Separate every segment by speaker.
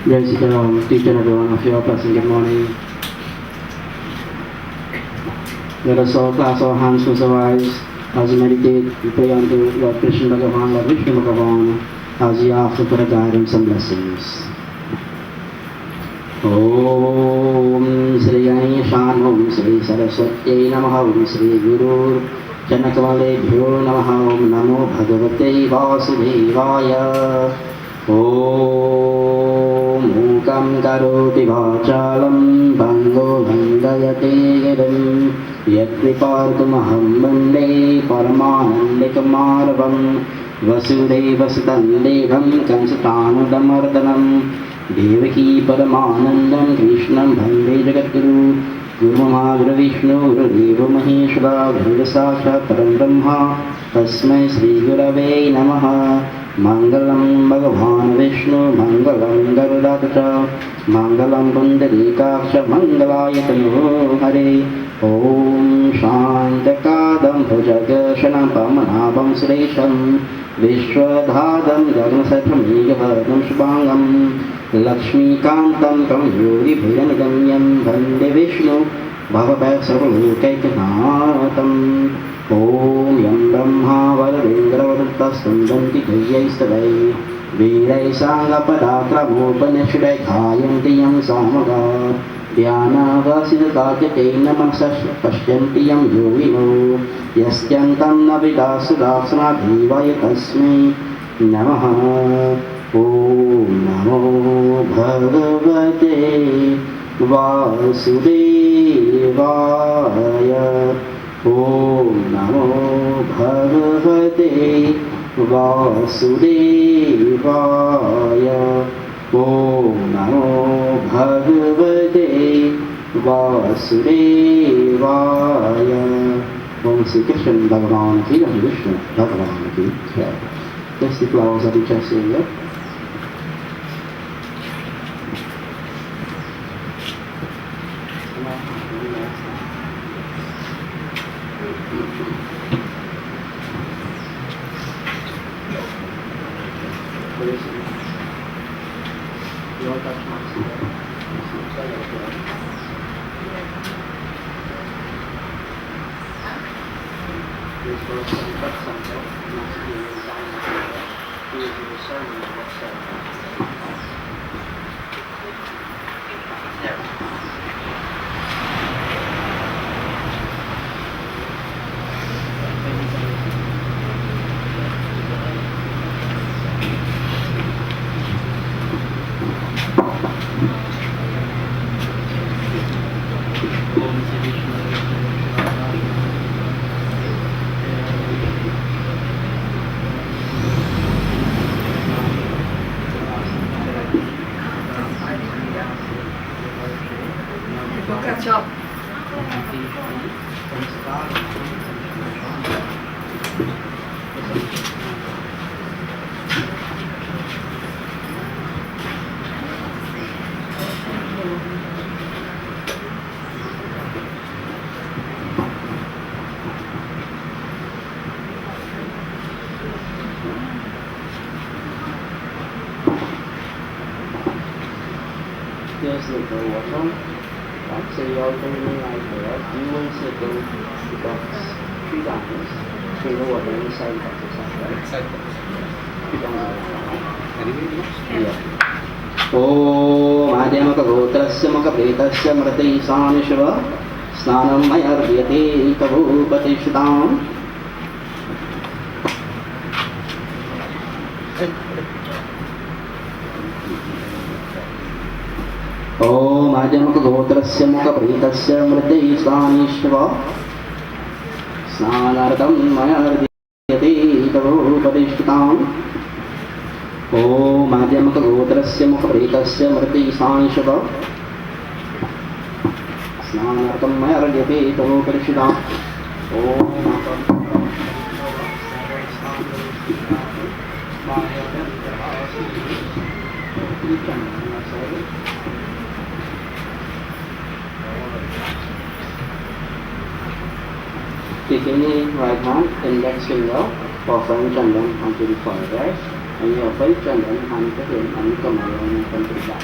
Speaker 1: Praise the Lord, teach and every one of you, pleasant good morning. Let us all clasp our hands, close our eyes, as we meditate, we pray unto Lord Krishna Bhagavan, Lord Vishnu Bhagavan, as we ask for the guidance and blessings. Om Sri Ganeshan, Om Sri Saraswati Namaha, Om Sri Guru Janakavalebhyo Namaha, Om Namo Bhagavate Vasudevaya. Om Mukam Karoti Vachalam Bhango Bhandayate Girim Yatripartumaham Vande Paramanandikamaaravam Vasudevasutam Devam Kansatanudamardhanam Devaki Paramanandam Krishnam Bhande Jagadguru Gurumahaguru Vishnu Gurudevo Maheshwara Bhagasakshat Param Brahma Tasmai Sri Gurave Namaha. Mangalam Bhagavan Vishnu, Mangalam Garudaksha, Mangalam Pundarikaksha, Mangalayatanu Hare. Om Shantakadam Bhujagashanam Pamanabam Suresham, Vishwadhadam Gagnasatam Megavadam Shubhangam, Lakshmi Kantam Kamyori Bhiranaganyam Vande Vishnu, Bhavabhaya Sarvalokaikanatam. Om Yam Brahma Varavindra Varutastam Danti Gayaistavai Virai Sangapadakramopanishudai Khayanti Yam Samaga Dhyana Vasidakakatena Manasas Pashyanti Yam Yovino Yastyantam Navidasudasana Dhivaya Tasmai Namaha. Om Namo Bhagavate Vasudevaya. Om Namo Bhagavate Vasudevaya. Om Namo Bhagavate Vasudevaya. Om Sri Krishna Bhagavan Ki, Om Vishnu Bhagavan Ki. Place the flowers at each chest area. Just look for water. So you all can like that. You will circle the box 3 times. Fill the water inside the box, right? Inside the box. Yeah. Om Adhyamaka Gotrasya Maka Pretasya Mrati Sanishva Snanam Mayarvyate Tavu Patishutam. Om Adhyamaka Gotrasya Maka Pretasya Mrati Sanishva Snanartam Mayarvyate Tavu Patishutam. Om Madhyamaka Gotrasya Mukha Pretasya Mrati Sanishva Snanartam Mayarvyate Tavu Patishutam. Om beginning right hand, index finger, offering chandan onto the forehead, and your right chandan onto the him and come around and to the back.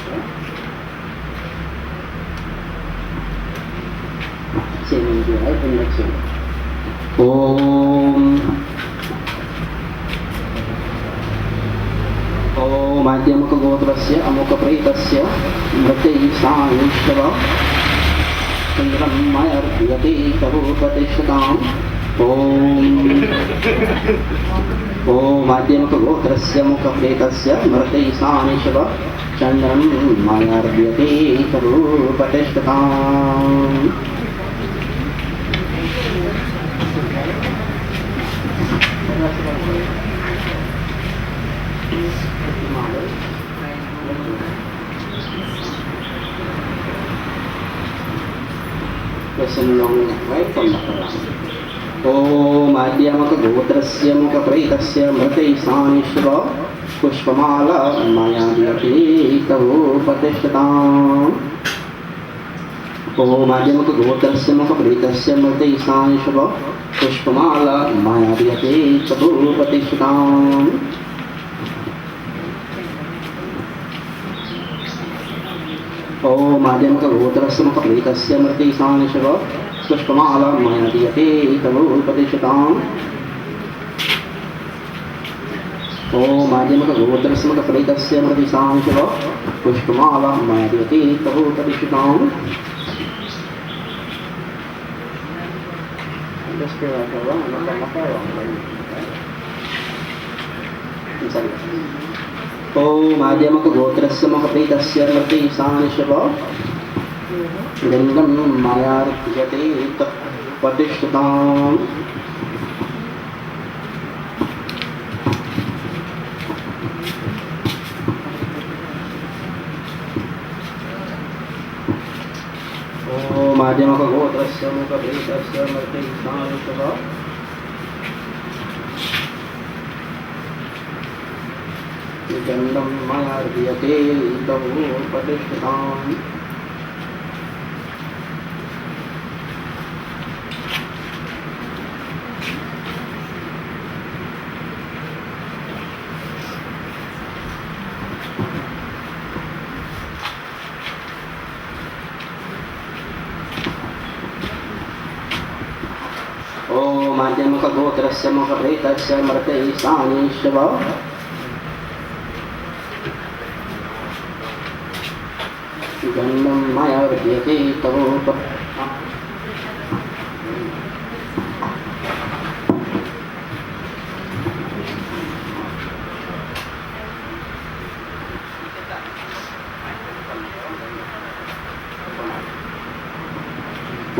Speaker 1: Same into right index finger. Om माध्यमकगोत्रस्य अमुकप्रेतस्य मृत्यैषानिष्टव चन्द्रं मयर्प्यते तवोपतिष्ठताम् Om माध्यमकगोत्रस्य मुखप्रेतस्य मृत्यैषानिष्टव चन्द्रं मयर्प्यते तवोपतिष्ठताम् Listen along right from the front. ॐ माध्यमकगोत्रस्य मुखप्रेतस्य मृत्यैषानिष्टव पुष्पमाला मया दीयते तवोपतिष्ठताम् ॐ माध्यमकगोत्रस्य मुखप्रेतस्य मृत्यैषानिष्टव पुष्पमाला मया दीयते तवोपतिष्ठताम् ॐ माध्यमकगोत्रस्य मुखप्रेतस्य मृत्यैषानिष्टव पुष्पमाला मया दीयते तवोपतिष्ठताम् ॐ माध्यमकगोत्रस्य मुखप्रेतस्य मृत्यैषानिष्टव पुष्पमाला मया दीयते तवोपतिष्ठताम् ॐ माध्यमकगोत्रस्य मुखप्रेतस्य मृत्यैषानिष्टव गन्धं मयार्प्यते तवोपतिष्ठताम् ॐ माध्यमकगोत्रस्य मुखप्रेतस्य मृत्यैषानिष्टव गन्धं मयार्प्यते तवोपतिष्ठताम् ॐ माध्यमकगोत्रस्य मुखप्रेतस्य मृत्यैषानिष्टव गन्धं मयार्प्यते तवोपतिष्ठताम्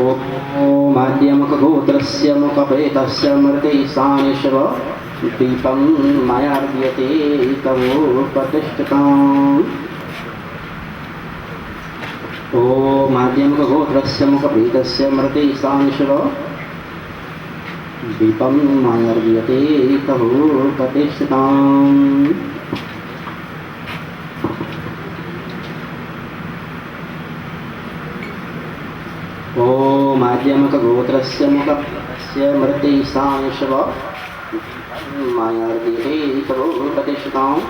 Speaker 1: ॐ माध्यमकगोत्रस्य मुखप्रेतस्य मृत्यैषानिष्टव दीपं मयार्प्यते तवोपतिष्ठताम् ॐ माध्यमकगोत्रस्य मुखप्रेतस्य मृत्यैषानिष्टव दीपं मयार्प्यते तवोपतिष्ठताम् ॐ माध्यमकगोत्रस्य मुखप्रेतस्य मृत्यैषानिष्टव मयार्प्यते तवोपतिष्ठताम्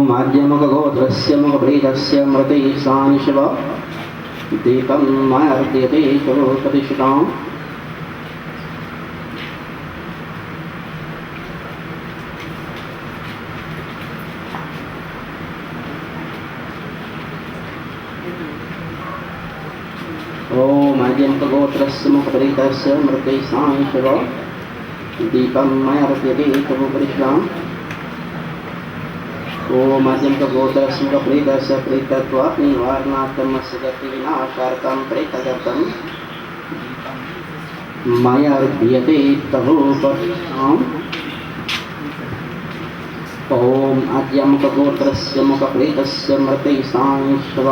Speaker 1: माध्यमकगोत्रस्य मुखप्रेतस्य मृत्यैषानिष्टव दीपं मयार्प्यते तवोपतिष्ठताम् ॐ माध्यमकगोत्रस्य मुखप्रेतस्य मृत्यैषानिष्टव दीपं मयार्प्यते तवोपतिष्ठताम् ॐ माध्यमकगोत्रस्य मुखप्रेतस्य प्रेतत्वात् निवारणार्थमस्य गतिविनाशार्थं प्रेतगतं मयार्प्यते तवोपतिष्ठताम् ॐ माध्यमकगोत्रस्य मुखप्रेतस्य मृत्यैषानिष्टव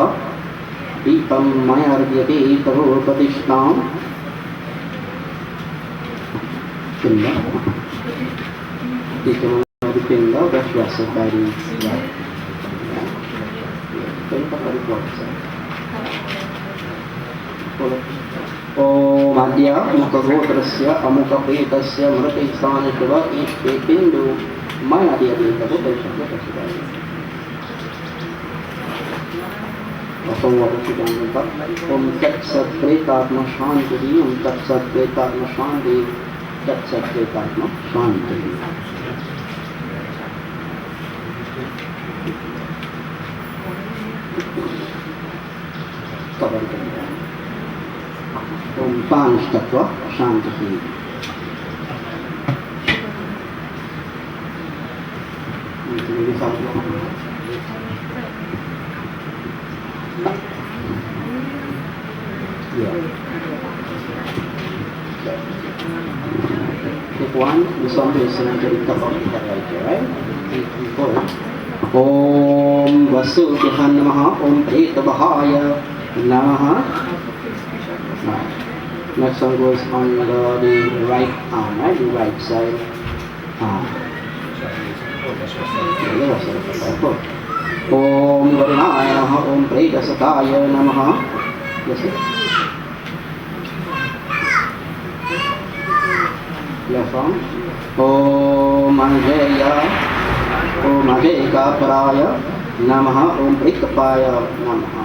Speaker 1: दीपं मयार्प्यते तवोपतिष्ठताम् Taking another finger, that's rested by the right. Om Adya Mukagotrasya Amukapetasya Mrati Sthanishva Ishte Bindu Maya Adya Bindu Om Tat Sat Pretatma Shanti Om Tat Sat Pretatma Shanti Tat Sat Pretatma Shanti. Om Panch Tattva Shanti. Take one, this one is an top of the right here, right? Om Vasudhaya Namaha Om Pretabhaya Namaha. Next one goes on the right arm, right? The right side arm. Om Varunaya Namaha Om Pretasataya Namaha. Yes, sir. Left arm. Om Anjaya Om Ajayaka Paraya Namaha Om Pritapaya Namaha.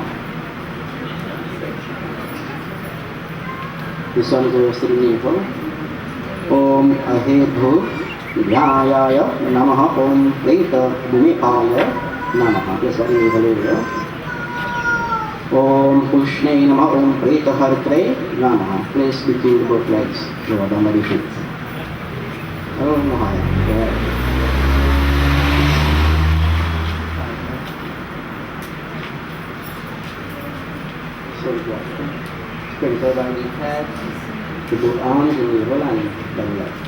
Speaker 1: This one goes to the navel. Om Ahedhu Vyayaya Namaha Om Preta Bhumipaya Namaha. This one is the navel. Om Pushne Namaha Om Preta Hartre Namaha. Place between both legs. Lower down the feet. Oh, Mahaya. Sprinkle by the head, the both arms and the whole and the left.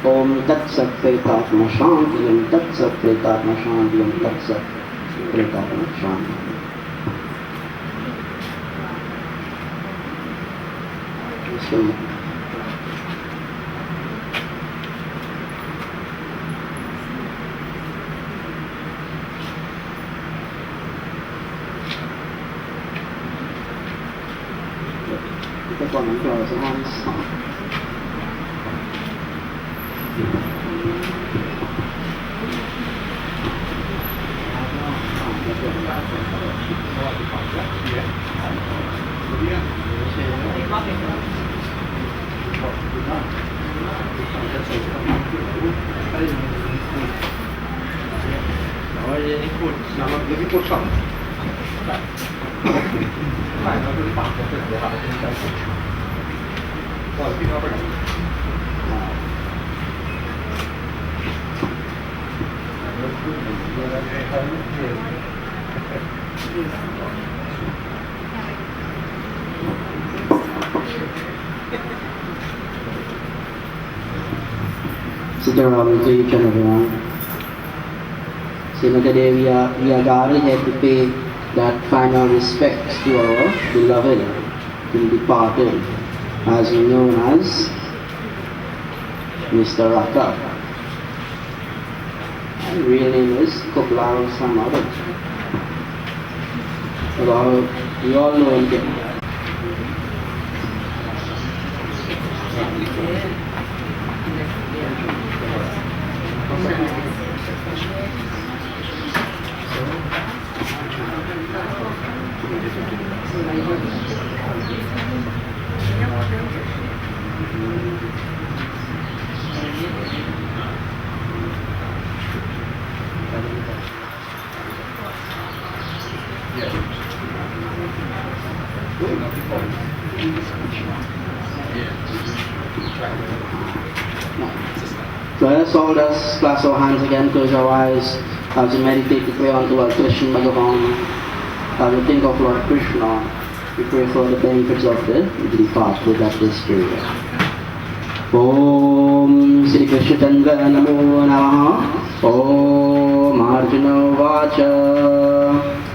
Speaker 1: Om Tat Sat Pretatma Shanti Om Tat Sat Pretatma Shanti Om Tat Sat Pretatma Shanti. Take one and close the hands. Sit around to each and everyone. So today we are gathered here to pay that final respect to our beloved, to the departed, as known as Mr. Raka. His real name is Khublal Samaroo. Well, we all know him. So let's all just clasp our hands again, close our eyes as we meditate to pray unto our Krishna Bhagavan. As we think of Lord Krishna, we pray for the benefits of the departed at this period. Om Sri Krishna Chandra Namo Namaha. Om Arjuna Vacha.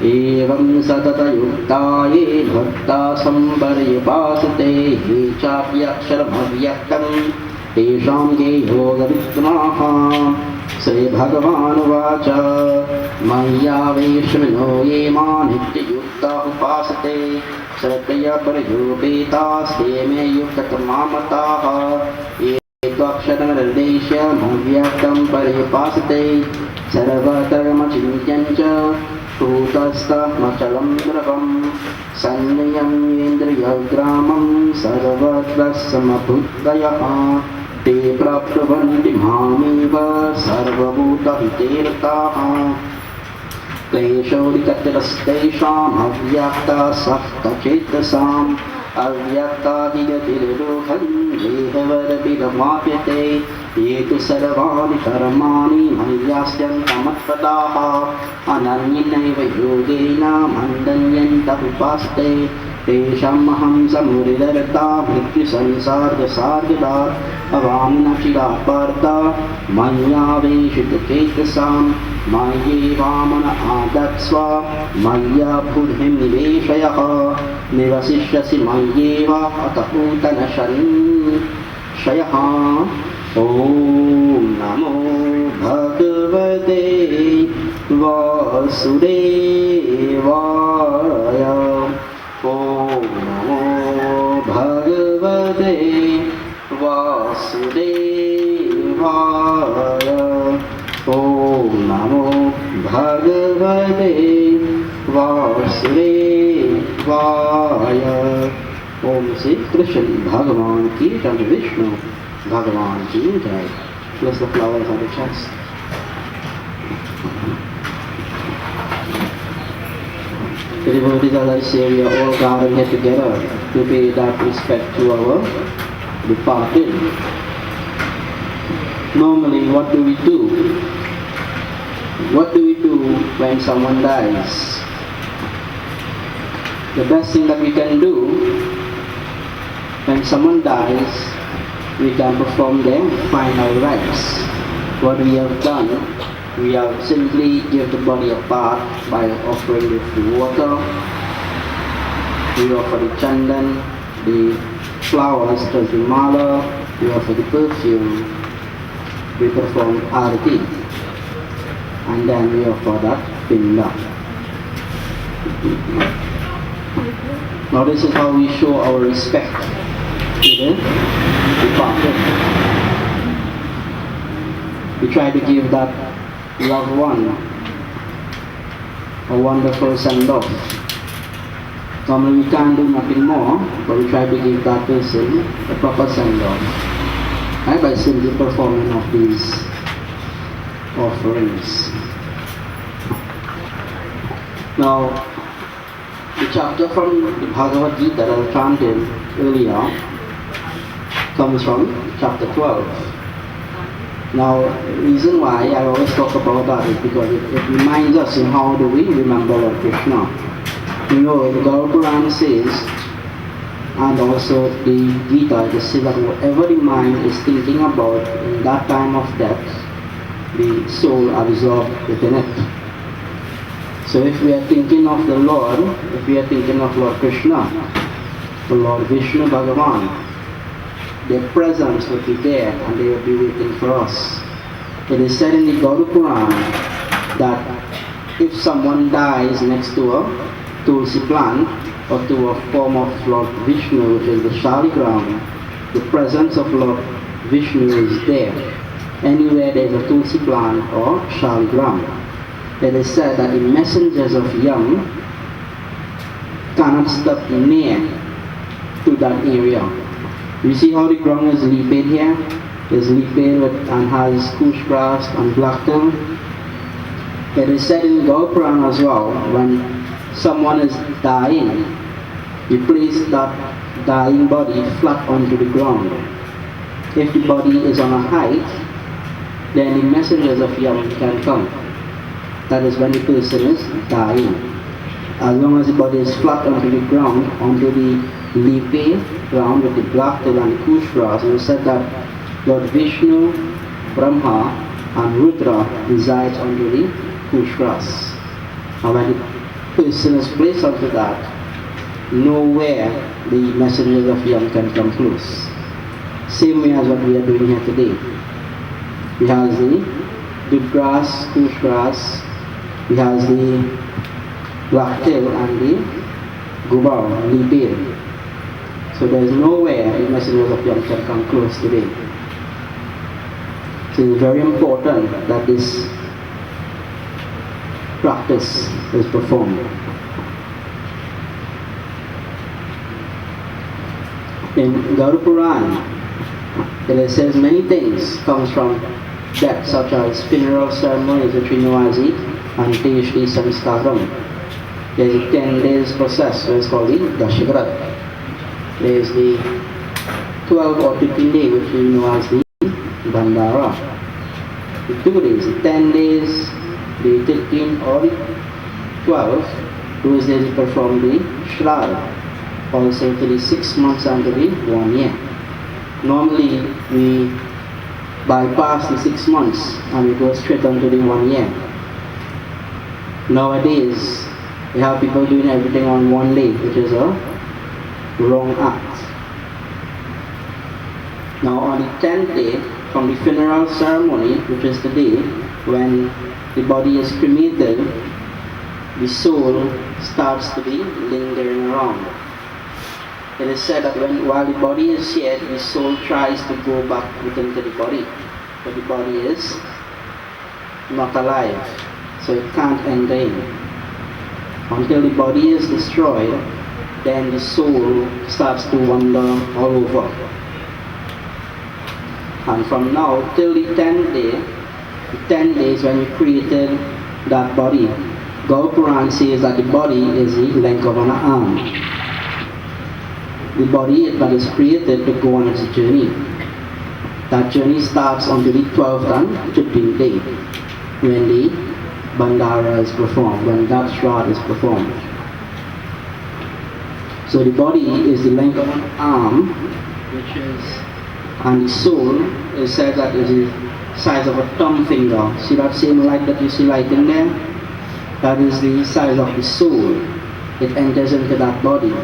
Speaker 1: Evam Satata Yuktaye Bhakta Sambarya Pasate He Chapyaksharam Avyaktam तेषां के योगविद्माः श्रीभगवानुवाच मय्यावेशमिनो ये मां नित्ययुक्ता उपासते श्रद्धया परयोपेतास्ते मे युक्ततमा मताः ये त्वक्षरनिर्देश्य मव्यक्तं पर्युपासते सर्वधर्मचिन्त्यं च कूटस्थमचलं ध्रुवं संयम्येन्द्रियग्रामं सर्वत्र समबुद्धयः ते प्रब्रवन्ति मामेव सर्वभूतहिते रताः क्लेशोऽधिकतरस्तेषाम् अव्यक्तासक्तचेतसाम् अव्यक्तादिगतिर्दोहं देहवरविरमाप्यते ये तु सर्वाणि कर्माणि मय्यास्यन्तमत्पदाः अनन्येनैव योगेन मन्दन्यन्तः उपासते तेषामहं समुदिरता मृत्युसंसारसार्गदा भवामि न चिरात् पार्थ मय्यावेशितचेतसां मय्येवामन आदत्स्व मय्या बुद्धिं निवेशयः निवसिष्यसि मय्येव अतः संशयः ॐ नमो भगवते वासुदेवाय ॐ नमो भगवते वासुदेवाय ॐ नमो भगवते वासुदेवाय ओम श्री कृष्ण भगवान की जय विष्णु भगवान की जय Bless the flowers on the chest. The devotees, as I say, we are all gathered here together to pay that respect to our departed. Normally, what do we do? What do we do when someone dies? The best thing that we can do when someone dies, we can perform their final rites. What we have done, we have simply give the body a bath by offering the water. We offer the chandan, the flowers, the mala, we offer the perfume, we perform arati, and then we offer that pinda. Now this is how we show our respect to the departed. We try to give that loved one a wonderful send-off. Normally we can't do nothing more, but we try to give that person a proper send-off, right, by simply performing of these offerings. Now, the chapter from the Bhagavad Gita that I chanted earlier comes from chapter 12. Now, the reason why I always talk about that is because it reminds us in how do we remember Lord Krishna. You know, the Guru Puran says, and also the Gita, it says that whatever the mind is thinking about in that time of death, the soul absorbed within it. So if we are thinking of the Lord, if we are thinking of Lord Krishna, the Lord Vishnu Bhagavan, their presence will be there and they will be waiting for us. It is said in the Guru Puran that if someone dies next to a tulsi plant or to a form of Lord Vishnu, which is the Shaligram, the presence of Lord Vishnu is there. Anywhere there is a tulsi plant or Shaligram. It is said that the messengers of Yam cannot step near to that area. You see how the ground is leafed here? It's leafed and has kush grass and black tongue. It is said in Guru Puran as well, when someone is dying, you place that dying body flat onto the ground. If the body is on a height, then the messengers of Yam can come. That is when the person is dying. As long as the body is flat onto the ground, onto the leafy ground with the black tail and the kush grass, and it said that Lord Vishnu, Brahma and Rudra resides under the kush grass. And when the person is placed onto that, nowhere the messengers of Yam can come close. Same way as what we are doing here today. We have the deep grass, couch grass, we have the blacktail and the gubar, leaf. So there is nowhere the messengers of Yom can come close today. So it's very important that this practice is performed. In Garu Puran, it says many things comes from that, such as funeral ceremonies which we know as the Anteshti Samskaram. There is a 10 days process which is called the Dashigrat. There is the 12 or 15 day which we know as the Bandara. The 2 days, the 10 days, the 15 or the 12, those days we perform the Shrad, also to the 6 months and to the 1 year. Normally we bypass the 6 months and we go straight on to the 1 year. Nowadays we have people doing everything on 1 day, which is a wrong act. Now on the 10th day, from the funeral ceremony, which is the day when the body is cremated, the soul starts to be lingering around. It is said that while the body is here, the soul tries to go back within the body, but the body is not alive, so it can't enter in. Until the body is destroyed, then the soul starts to wander all over. And from now till the 10th day, the 10 days when you created that body, Gaur Puran says that the body is the length of an arm. The body that is created to go on its journey. That journey starts on the 12th and 15th day, when the Bandara is performed, when that Shroud is performed. So the body is the length of an arm, and the soul is said that is the size of a thumb finger. See that same light that you see light in there? That is the size of the soul. It enters into that body.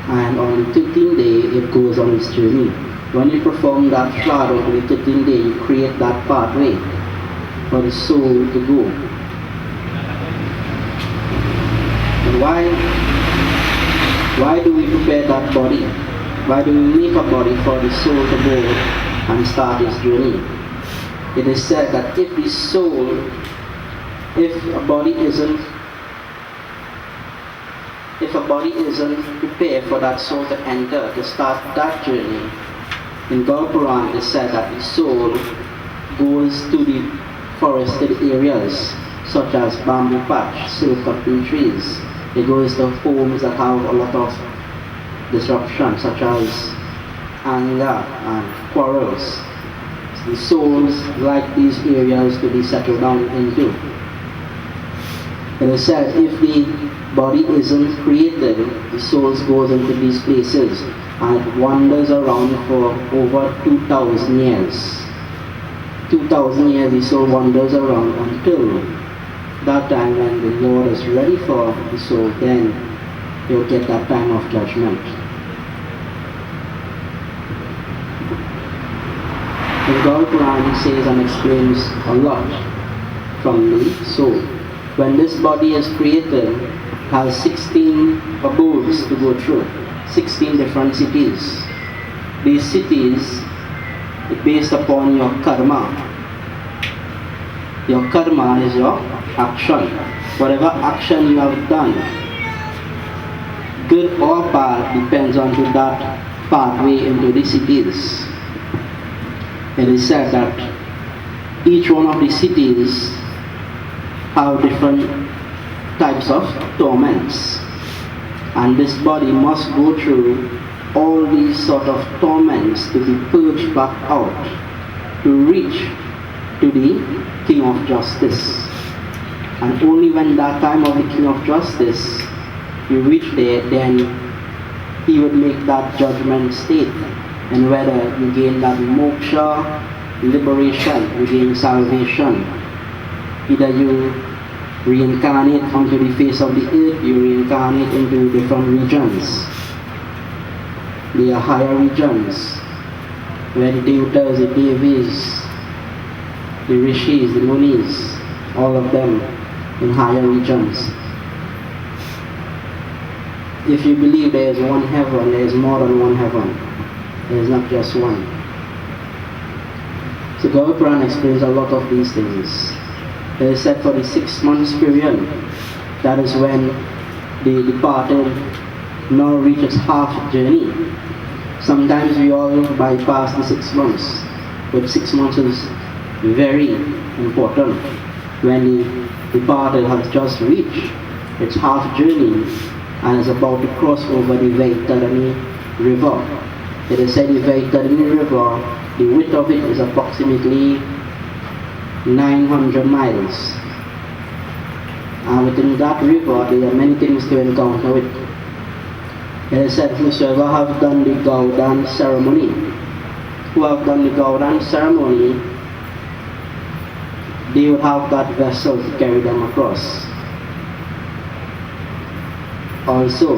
Speaker 1: And on the 15th day, it goes on its journey. When you perform that Shroud on the 15th day, you create that pathway for the soul to go. And why do we prepare that body? Why do we make a body for the soul to go and start its journey? It is said that if a body isn't prepared for that soul to enter, to start that journey, in Gaur Puran it is said that the soul goes to the forested areas such as bamboo patch, silk cotton trees. It goes to homes that have a lot of disruption, such as anger and quarrels. The souls like these areas to be settled down into. It is said if the body isn't created, the soul goes into these places and it wanders around for over 2,000 years. 2,000 years the soul wanders around until that time when the Lord is ready for the soul, then you'll get that time of judgment. The Gaur Puran says and explains a lot from the soul. When this body is created, it has 16 abodes to go through, 16 different cities. These cities are based upon your karma. Your karma is your action. Whatever action you have done, good or bad, depends on that pathway into the cities. It is said that each one of the cities have different types of torments, and this body must go through all these sort of torments to be purged back out to reach to the King of Justice. And only when that time of the King of Justice you reach there, then he would make that judgment state, and whether you gain that moksha, liberation, you gain salvation. Either you reincarnate onto the face of the earth, you reincarnate into different regions. They are higher regions, where the devatas, the devis, the rishis, the munis, all of them in higher regions. If you believe there is one heaven, there is more than one heaven. There is not just one. So Gaur Puran explains a lot of these things. It is said for the 6 months period, that is when the departed now reaches half journey. Sometimes we all bypass the 6 months, but 6 months is very important. When the departed has just reached its half journey and is about to cross over the Vaitarani river. It is said the Vaitarani river, the width of it is approximately 900 miles. And within that river, there are many things to encounter with. It is said, whosoever have done the Gaudan ceremony, they would have that vessel to carry them across. Also,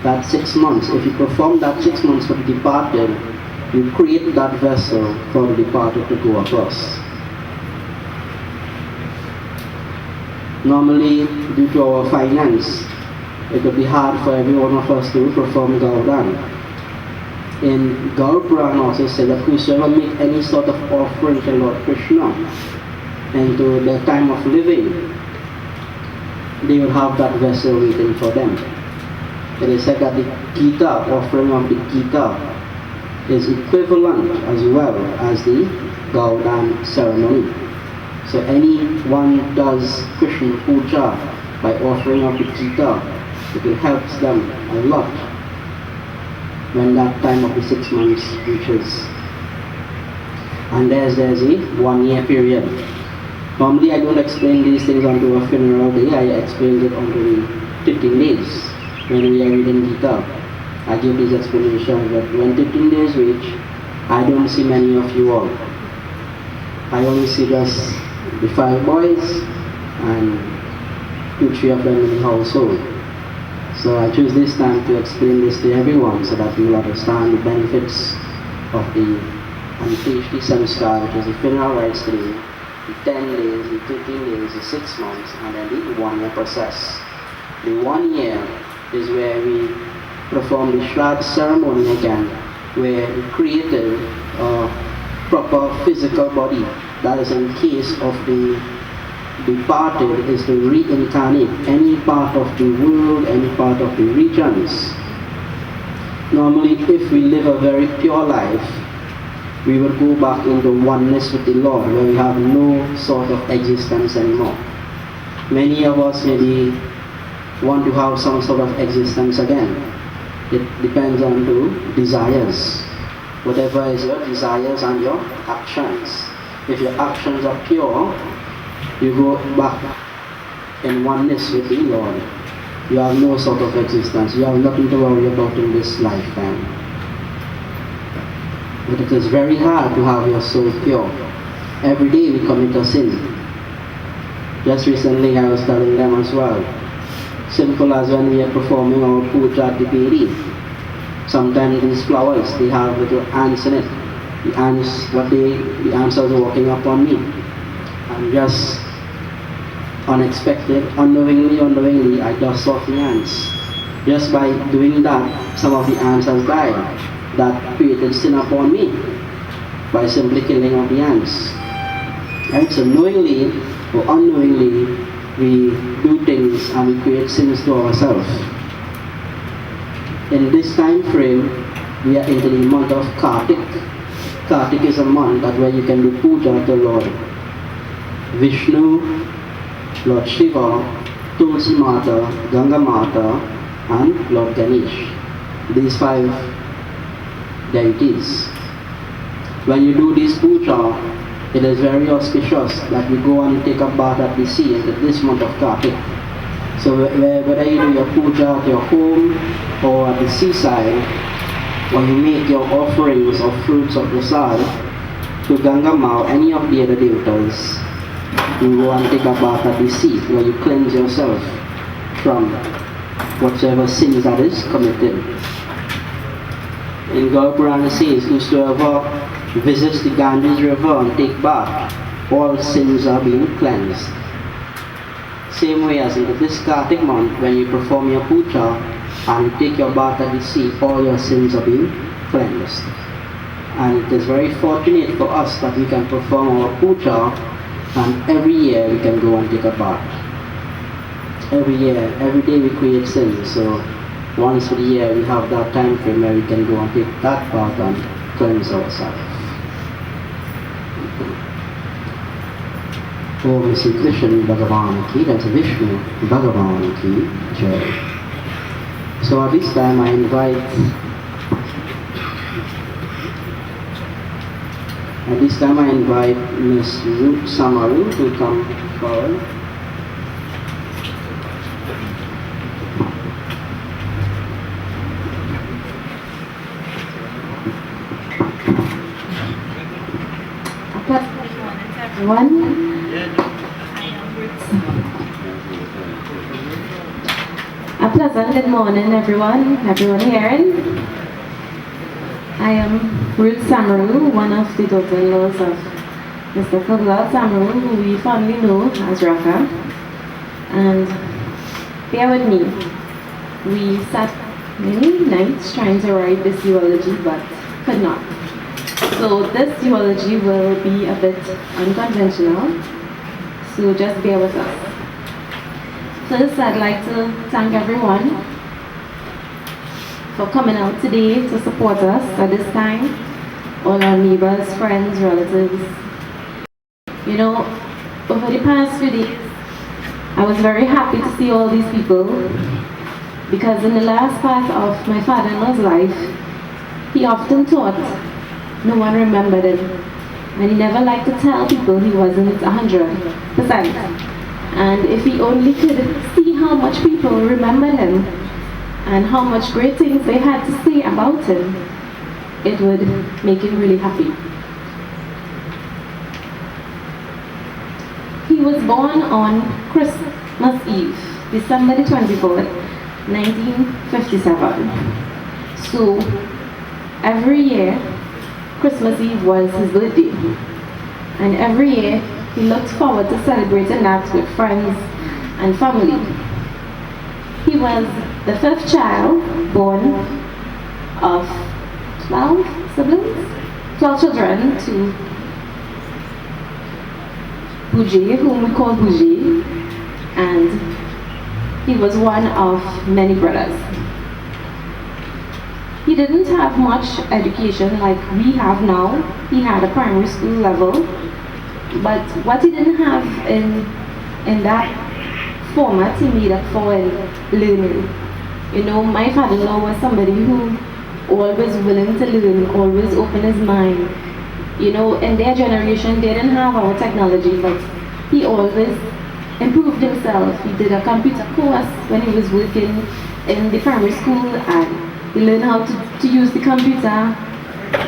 Speaker 1: that 6 months, if you perform that 6 months for the departed, you create that vessel for the departed to go across. Normally, due to our finance, it would be hard for every one of us to perform Gaudan. In Gaur Puran also said that whosoever make any sort of offering to Lord Krishna and to their time of living, they will have that vessel waiting for them. It is said that the Gita, offering of the Gita, is equivalent as well as the Gaudan ceremony. So anyone does Krishna Puja by offering of the Gita, it will help them a lot when that time of the 6 months reaches. And there's a 1 year period. Normally I don't explain these things onto a funeral day, I explain it onto the 15 days when we are reading Gita. I give these explanations, but when 15 days reach, I don't see many of you all. I only see just the 5 boys and 2-3 of them in the household. So I choose this time to explain this to everyone so that you will understand the benefits of the Anteshti Samskar, which is the funeral rites day, the 10 days, the 15 days, the 6 months, and then the 1 year process. The 1 year is where we perform the Shraddha ceremony again, where we created a proper physical body. That is in case of the departed is to reincarnate any part of the world, any part of the regions. Normally, if we live a very pure life, we will go back into oneness with the Lord, where we have no sort of existence anymore. Many of us maybe want to have some sort of existence again. It depends on the desires. Whatever is your desires and your actions. If your actions are pure, you go back in oneness with the Lord. You have no sort of existence. You have nothing to worry about in this lifetime. But it is very hard to have your soul pure. Every day we commit a sin. Just recently I was telling them as well. Simple as when we are performing our puja at the Bedi. Sometimes these flowers, they have little ants in it. The ants are walking up on me. And just unexpected, unknowingly, I dust off the ants. Just by doing that, some of the ants has died. That created sin upon me by simply killing of the ants. Right? So knowingly or unknowingly, we do things and we create sins to ourselves. In this time frame, we are into the month of Kartik. Kartik is a month that where you can do puja to Lord Vishnu, Lord Shiva, Tulsi Mata, Ganga Mata, and Lord Ganesh. These 5 deities. When you do this puja, it is very auspicious that we go and take a bath at the sea in this month of Kartik. So whether you do your puja at your home or at the seaside, or you make your offerings of fruits of prasad to Ganga Ma or any of the other devatas, you go and take a bath at the sea where you cleanse yourself from whatsoever sins that is committed. In Gaur Puran it says, whosoever visits the Ganges River and take bath, all sins are being cleansed. Same way as in this Kartik month, when you perform your puja and you take your bath at the sea, all your sins are being cleansed. And it is very fortunate for us that we can perform our puja, and every year we can go and take a bath. Every year, every day we create sins, so once a year we have that time frame where we can go and take that bath and cleanse ourselves. Om Sri Krishna Bhagavan Ki, that's Vishnu Bhagavan Ki Jai. So at this time I invite Ms. Khublal Samaroo to come forward.
Speaker 2: Everyone, a pleasant good morning, everyone hearing. I am Khublal Samaroo, one of the daughter-in-laws of Mr. Khublal Samaroo, who we fondly know as Raka. And bear with me, we sat many nights trying to write this eulogy, but could not. So this eulogy will be a bit unconventional, so just bear with us. First, I'd like to thank everyone for coming out today to support us at this time. All our neighbors, friends, relatives. You know, over the past few days, I was very happy to see all these people, because in the last part of my father-in-law's life, he often thought no one remembered him, and he never liked to tell people he wasn't 100%. And if he only could see how much people remembered him and how much great things they had to say about him, it would make him really happy. He was born on Christmas Eve, December the 24th, 1957. So every year, Christmas Eve was his birthday, and every year he looked forward to celebrating that with friends and family. He was the 5th child born of 12 siblings, 12 children to Bougie, whom we call Bougie, and he was one of many brothers. He didn't have much education like we have now. He had a primary school level, but what he didn't have in that format, he made up for in learning. You know, my father-in-law was somebody who always willing to learn, always open his mind. You know, in their generation, they didn't have our technology, but he always improved himself. He did a computer course when he was working in the primary school, and he learned how to use the computer.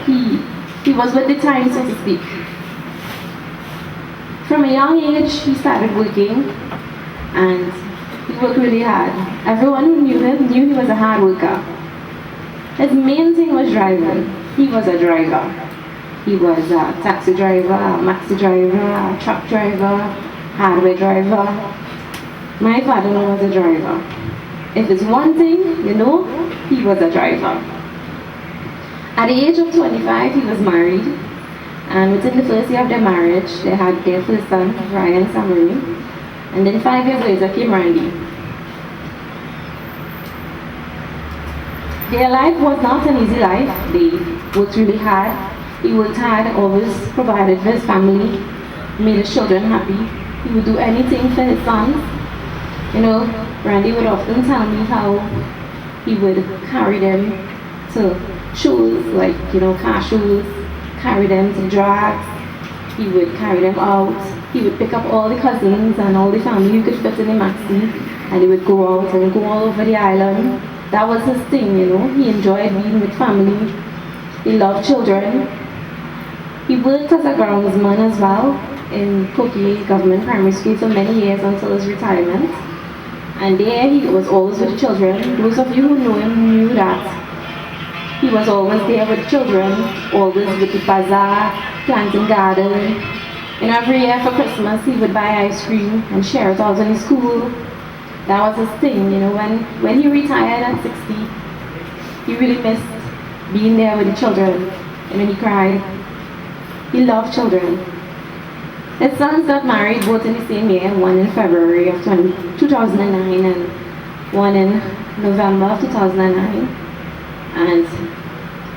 Speaker 2: He was with the times, so to speak. From a young age, he started working, and he worked really hard. Everyone who knew him knew he was a hard worker. His main thing was driving. He was a driver. He was a taxi driver, a maxi driver, a truck driver, hardware driver. My father-in-law was a driver. If it's one thing, you know, he was a driver. At the age of 25, he was married, and within the first year of their marriage, they had their first son, Ryan Samaroo, and then 5 years later came Randy. Their life was not an easy life. They worked really hard. He worked hard, always provided for his family, made his children happy. He would do anything for his sons. You know, Randy would often tell me how he would carry them to shows, like, you know, car shows, carry them to drags. He would carry them out. He would pick up all the cousins and all the family who could fit in the maxi, and they would go out and go all over the island. That was his thing, you know. He enjoyed being with family. He loved children. He worked as a groundsman as well in Koki Government Primary School for many years until his retirement. And there he was always with the children. Those of you who know him knew that He was always there with children, always with the bazaar, planting garden. And every year for Christmas, he would buy ice cream and share it out in his school. That was his thing, you know. When he retired at 60, he really missed being there with the children. And when he cried, he loved children. His sons got married both in the same year, one in February of 2009 and one in November of 2009. And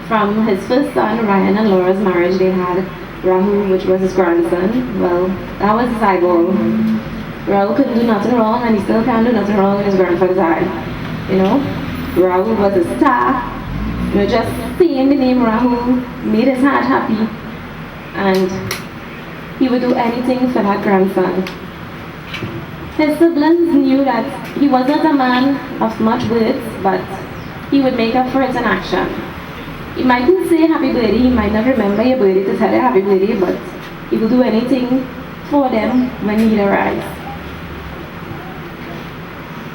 Speaker 2: from his first son, Ryan and Laura's marriage, they had Rahul, which was his grandson. Well, that was his eyeball. Rahul couldn't do nothing wrong, and he still can't do nothing wrong in his grandfather's eye. You know, Rahul was a star. You know, just seeing the name Rahul made his heart happy, and he would do anything for that grandson. His siblings knew that he wasn't a man of much words, but he would make up for it in action. He mightn't say happy birthday, he might not remember your birthday to tell you happy birthday, but he will do anything for them when need arrives.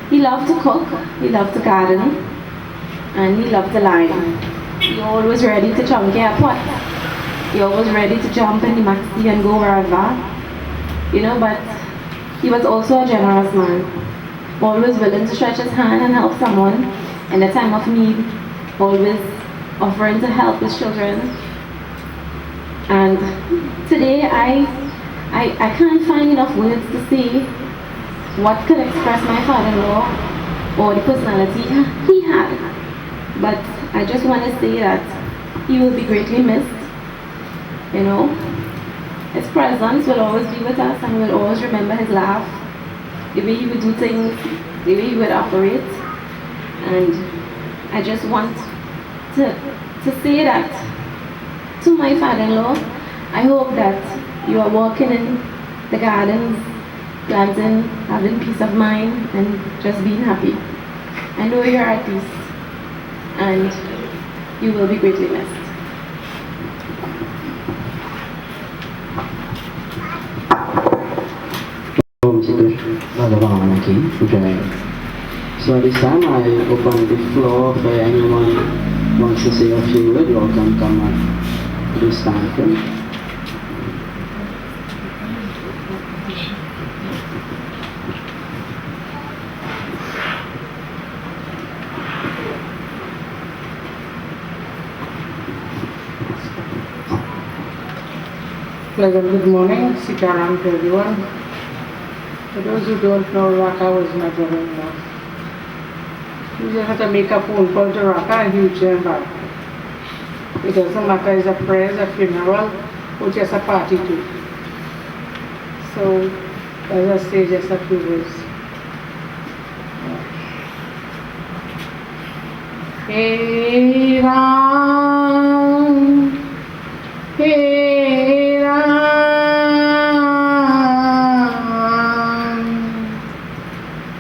Speaker 2: He loved to cook, he loved to garden, and he loved to line. He always ready to jump in a pot. He always ready to jump in the maxi and go wherever. You know, but he was also a generous man. Always willing to stretch his hand and help someone in the time of need. Always offering to help his children. And today I can't find enough words to say what could express my father-in-law or the personality he had. But I just want to say that he will be greatly missed. You know, his presence will always be with us, and we'll always remember his laugh, the way he would do things, the way he would operate. And I just want to say that to my father-in-law, I hope that you are walking in the gardens, planting, having peace of mind, and just being happy. I know you're at peace, and you will be greatly missed.
Speaker 1: So at this time I open the floor for anyone who wants to say a few words. You all can come at this time.
Speaker 3: Pleasant good morning, Sitaram to everyone. For those who don't know, Raka was my brother-in-law. You just have to make a phone call to Raka and he will turn back. It doesn't matter, it's a prayer, it's a funeral, or just a party too. So, as I say, just a few words. Hey Ram, hey Ram,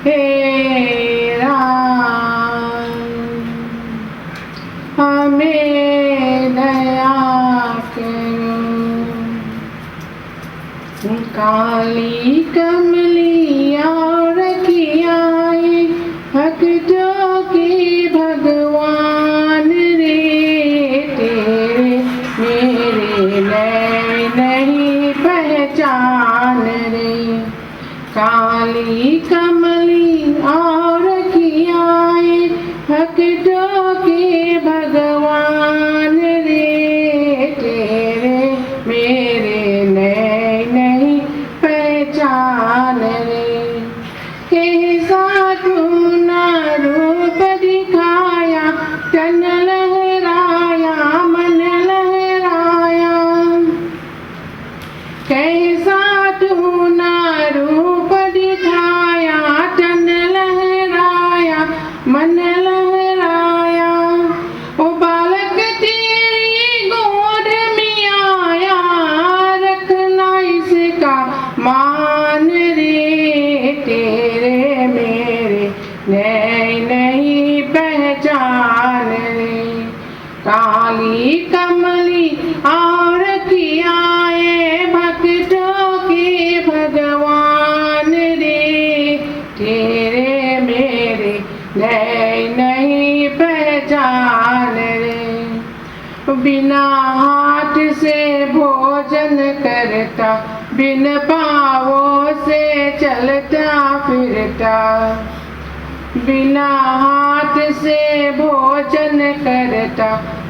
Speaker 3: hey Ram, हमें दया करो, काली कमली और कियाए भक्तों की भगवान रे, तेरे मेरे नए नहीं पहचान रे, काली कमली और कियाए भक्तों के भगवान रे, तेरे मेरे नए नहीं पहचान रे, कैसा तूना रूप दिखाया, तन लहराया मन लहराया, कैसा तूना रूप दिखाया, तन लहराया मन लहराया, ओ बालक तेरी गोद में आया, रखना इसका मान रे, तेरे मेरे नए नहीं पहचान रे, बिना हाथ से भोजन करता, बिन पाँवों से चलता फिरता। बिना हाथ से भोजन करता,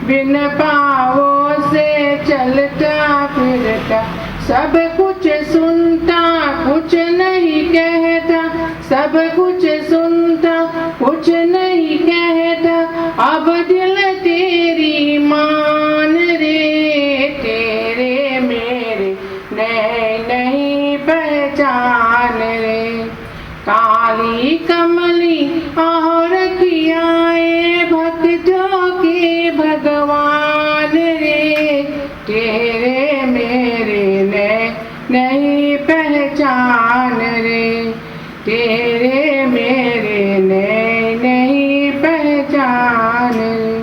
Speaker 3: बिन पाँवों से चलता फिरता। सब कुछ सुनता कुछ नहीं कहता, सब कुछ सुनता कुछ नहीं कहता। अब दिल तेरी मान रे, तेरे मेरे नहीं पहचान रे। काली कमली और कियाए भक्तों के भगवान रे, तेरे मेरे नहीं पहचान रे, तेरे मेरे नहीं पहचान रे।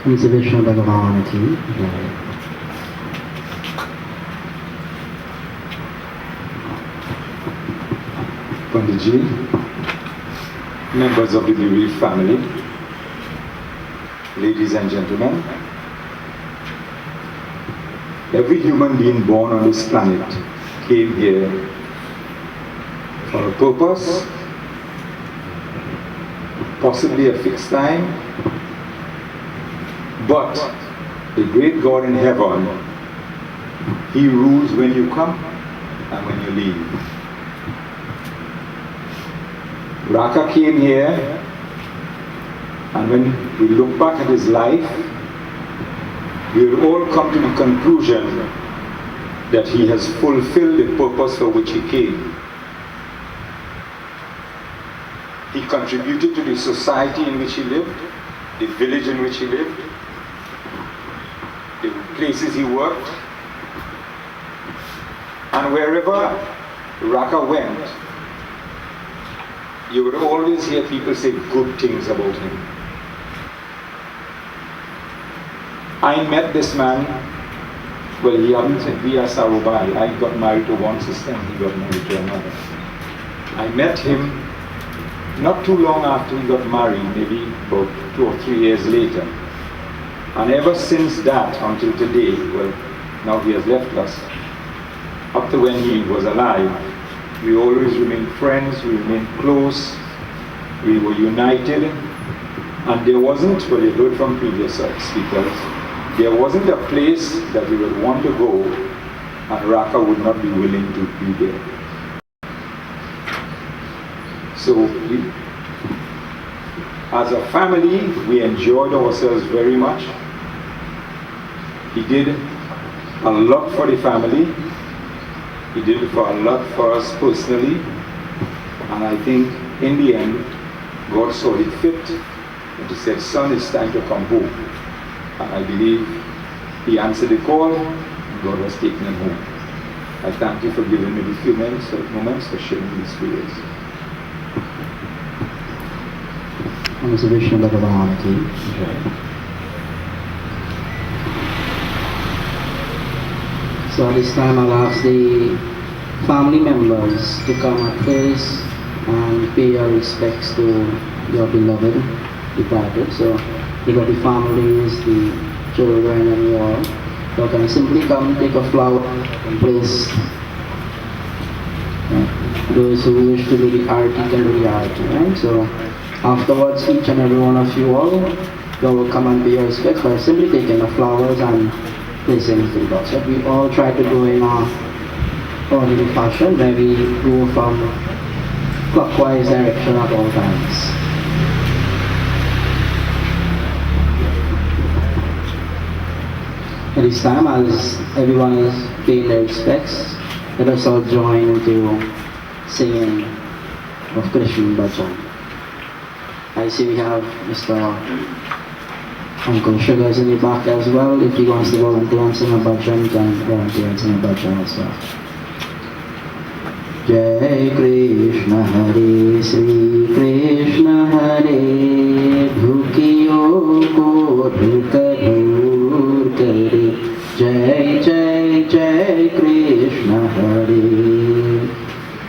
Speaker 1: उनसे विष्णु भगवान की जय।
Speaker 4: Panditji, members of the bereaved family, ladies and gentlemen, every human being born on this planet came here for a purpose, possibly a fixed time, but the great God in heaven, He rules when you come and when you leave. Raka came here, and when we look back at his life, we will all come to the conclusion that he has fulfilled the purpose for which he came. He contributed to the society in which he lived, the village in which he lived, the places he worked, and wherever Raka went, you would always hear people say good things about him. I met this man, well, he happened to be a Sarubai. I got married to one sister and he got married to another. I met him not too long after he got married, maybe about 2 or 3 years later. And ever since that until today, well, now he has left us, up to when he was alive, we always remained friends, we remained close, we were united, and there wasn't, well, you heard from previous speakers, there wasn't a place that we would want to go and Raka would not be willing to be there. So, as a family, we enjoyed ourselves very much. He did a lot for the family. He did for a lot for us personally, and I think in the end, God saw it fit, and He said, "Son, it's time to come home." And I believe He answered the call, and God has taken him home. I thank you for giving me these few moments for sharing these words.
Speaker 1: उनसे विष्णु भगवान की जय। So at this time I'll ask the family members to come up first and pay your respects to your beloved departed. So you got the families, the children and you all. So can simply come take a flower and place. Those who wish to do the arati can do the arati, right? So afterwards each and every one of you all will come and pay your respects by simply taking the flowers and placing it in the box. So we all try to go in our orderly fashion where we go from clockwise direction at all times. At this time, as everyone is paying their respects, let us all join into singing of Krishna Bhajan. I see we have Mr. Uncle Sugar's in the back as well. If he wants to volunteer and sing a bhajan, he can volunteer and sing a bhajan as well. Jai Krishna Hare Sri Krishna Hare Bhukiyo ko dhur kare Jai Jai Jai Krishna Hare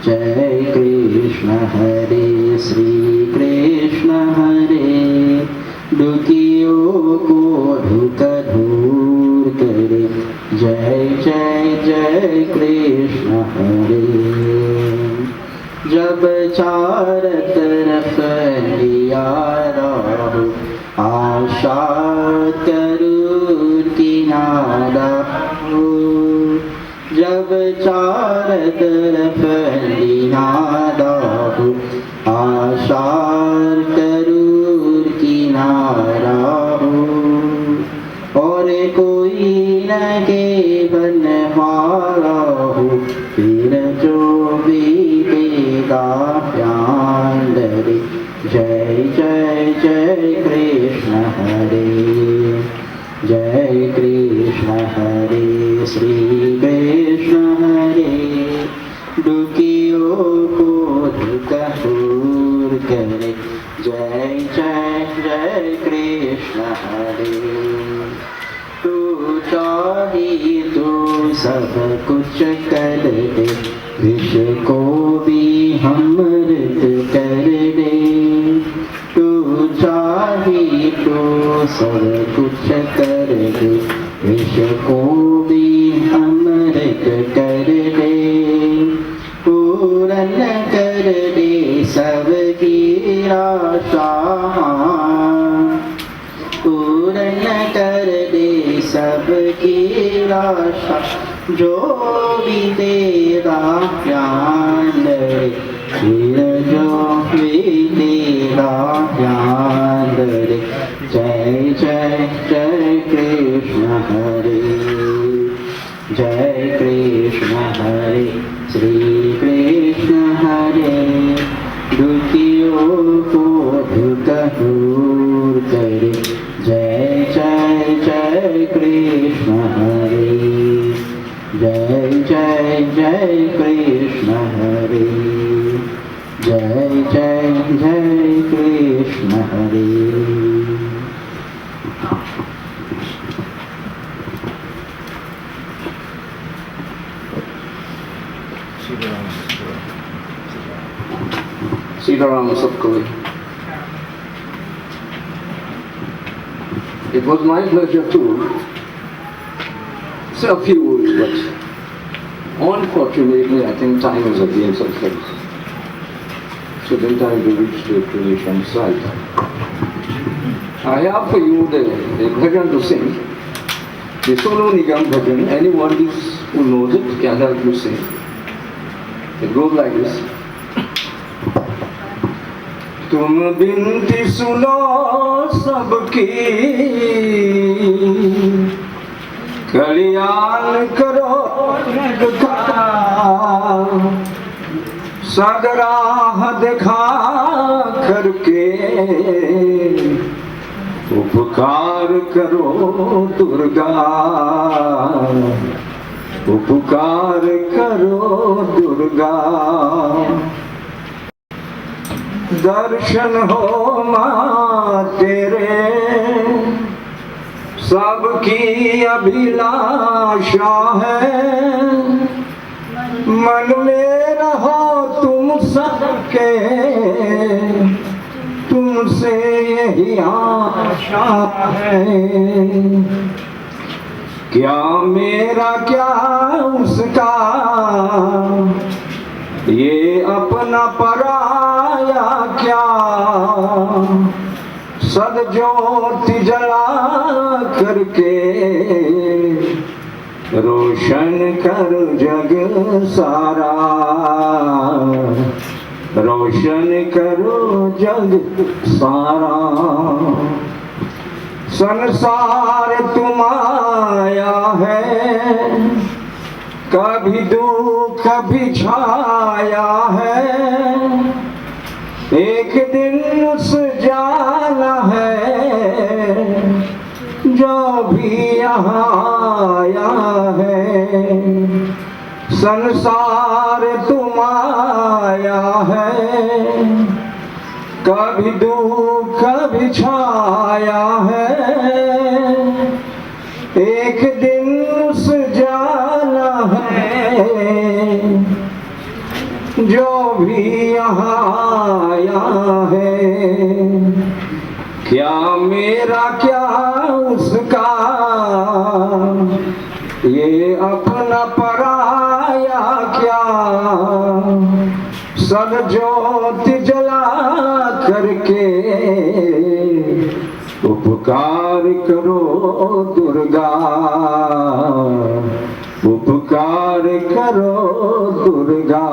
Speaker 1: Jai Krishna Hare Sri Krishna Hare दुखियों को दुख दूर करे। जय जय जय कृष्ण हरे। जब चार तरफ अंधियारा हो, आशा करूर किनारा हो। जब चार तरफ अंधियारा हो, आशा करूर किनारा हो। और कोई न के बनवाला हो, फिर जो बीतेगा प्यार डरे। जय जय जय कृष्ण हरे। जय कृष्ण हरे। श्री कृष्ण हरे। दुखियों को दुख दूर करे। जय जय जय कृष्ण हरे। तू चाहे तो सब कुछ कर दे, विष को भी अमृत कर दे। तू चाहे तो सब कुछ कर दे, विष को भी अमृत कर दे। पूरन कर दे सबकी आशा, पूरन कर दे सबकी आशा। जो भी तेरा ज्ञान दे, फिर जो भी तेरा ज्ञान दे। जय जय जय कृष्ण हरे। जय कृष्ण हरे। श्री कृष्ण हरे। दुखियों को दुख दूर करे। जय जय जय कृष्ण हरे। जय जय जय कृष्ण हरे। जय जय जय कृष्ण हरे। Sitaram Satguru. It was my pleasure to say a few words, but unfortunately I think time is against us. So then time to reach the creation site. I have for you the bhajan to sing, the solo nigam bhajan. Anyone who knows it can help you sing. It goes like this. तुम बिनती सुनो सबकी, कल्याण करो जगता। सदराह दिखा करके उपकार करो दुर्गा। उपकार करो दुर्गा। दर्शन हो माँ तेरे सबकी अभिलाषा है। मन में रहो तुम सबके, तुमसे यही आशा है। क्या मेरा क्या उसका, ये अपना पराया क्या। सदज्योति जला करके रोशन कर जग सारा। रोशन करो जग सारा। संसार तुम आया है, कभी दुख कभी छाया है। एक दिन उस जाना है जो भी यहाँ आया है। संसार तुम आया है, कभी दुख कभी छाया है। एक दिन उस जाना है जो भी यहाँ आया है।
Speaker 4: क्या मेरा क्या उसका, ये अपना पराया क्या, सब ज्योति जला करके उपकार करो दुर्गा, उपकार करो दुर्गा।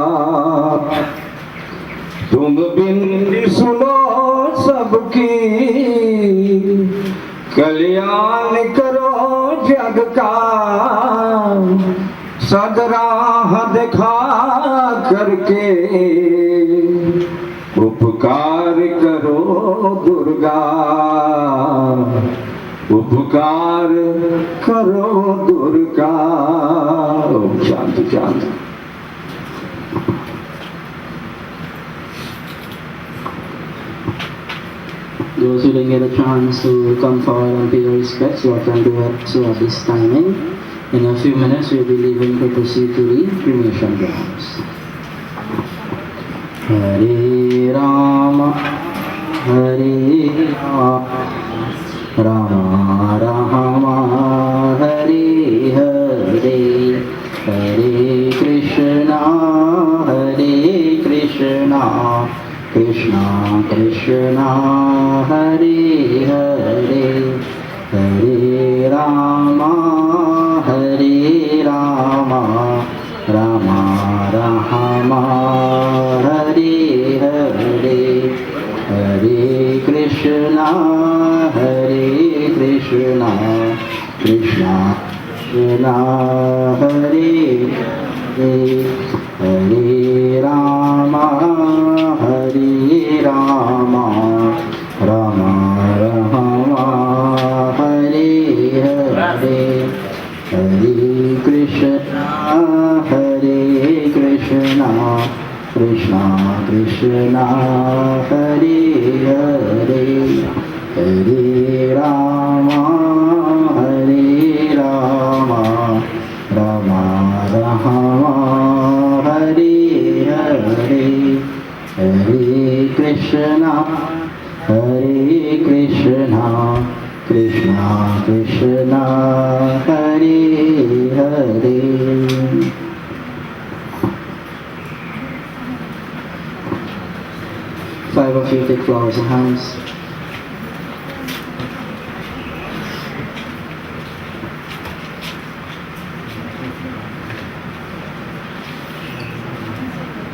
Speaker 4: तुम बिन सुनो सबकी, कल्याण करो जग का, सदराह दिखा करके उपकार करो दुर्गा, उपकार करो दुर्गा। ओम शांति शांति।
Speaker 1: Those who didn't get a chance to come forward and pay their respects, you can do it so at this timing. In a few minutes, we'll be leaving to proceed to the cremation grounds. Hare Rama, Hare Rama, Rama Rama, Hare Hare, Hare Krishna, Hare Krishna, Krishna Krishna, Hare Hare, Hare Rama, Hare Rama, Rama Rama, Hare Hare, Hare Krishna, Hare Krishna, Krishna Krishna, Hare Hare, Hare Rama, Hare Rama, Rama Rama, Hare Hare, Hare Krishna, Hare Krishna, Krishna Krishna, Hare Hare, Hare Rama, Hare Rama, Rama Rama, Hare Hare, Hare Krishna, Hare Krishna, Krishna Krishna, Hare Hare. Five of you take flowers and hands.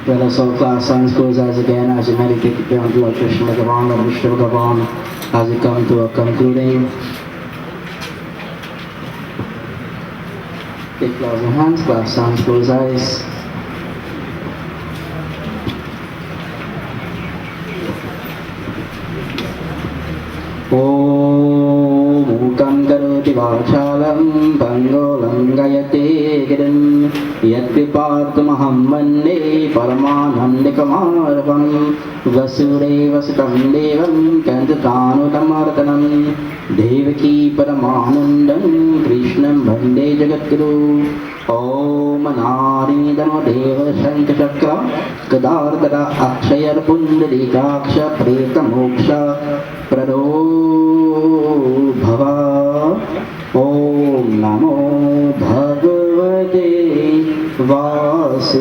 Speaker 1: Let us all class hands, close eyes again as you meditate beyond Lord Krishna Bhagavan and Vishnu Bhagavan as we come to a concluding. Take flowers in hands, class hands, close eyes. Mukam karoti vachalam pango langayate girim yadvipartamaham mande paramanandikamarvam vasudeva sutam devam kantathanutamardhanam devaki paramanandam krishnam bhande jagatguru Om Naridano Deva Shankachakra Kadardara Akshayar Pundalikaksha Preta Moksha Prado Bhava Om Namo Bhagavate Vasudevaya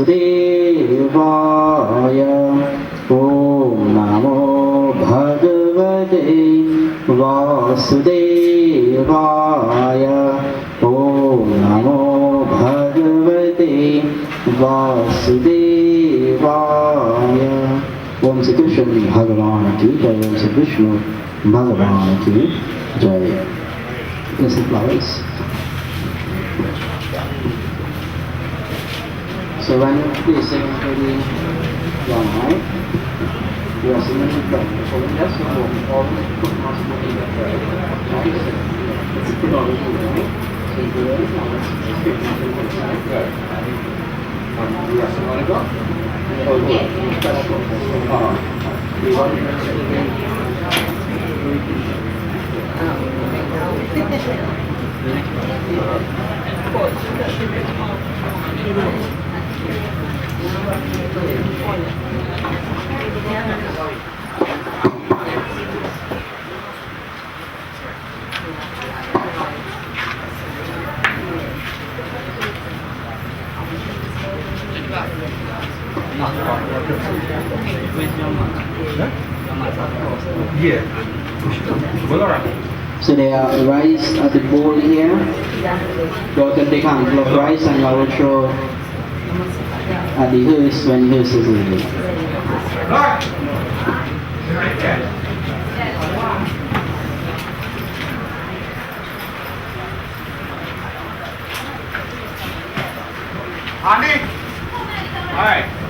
Speaker 1: Om Namo Bhagavate Vasudevaya Om Namo Bhagavate Vasudevaya. Om Shri Krishna Bhagavan ki Jai. Om Shri Vishnu Bhagavan ki Jai. Yes, the flowers. So when you're placing the long night, you are singing the prayer. So when that's the moment, always put possible in the prayer. Nice. It's a good order, right? So you do it now. Let's get into the prayer. Yes, you want to go? Oh, yes. That's good. You want to
Speaker 5: Yeah. Well, all right.
Speaker 1: So there are rice at the bowl here. You can take a handful of rice and you will throw at the hearse when the hearse is leaving.
Speaker 5: All right. Andy. All right.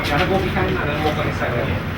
Speaker 5: Jangan go behind, jangan go ke side.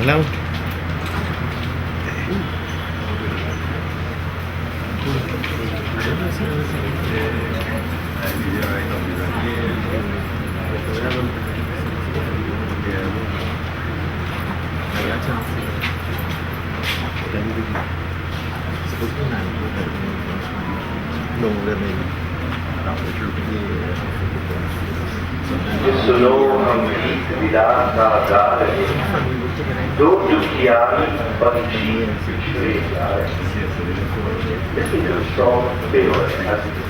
Speaker 6: Well,
Speaker 7: sono un'attività da dare doppio chiari panini siciliani e quindi lo so bene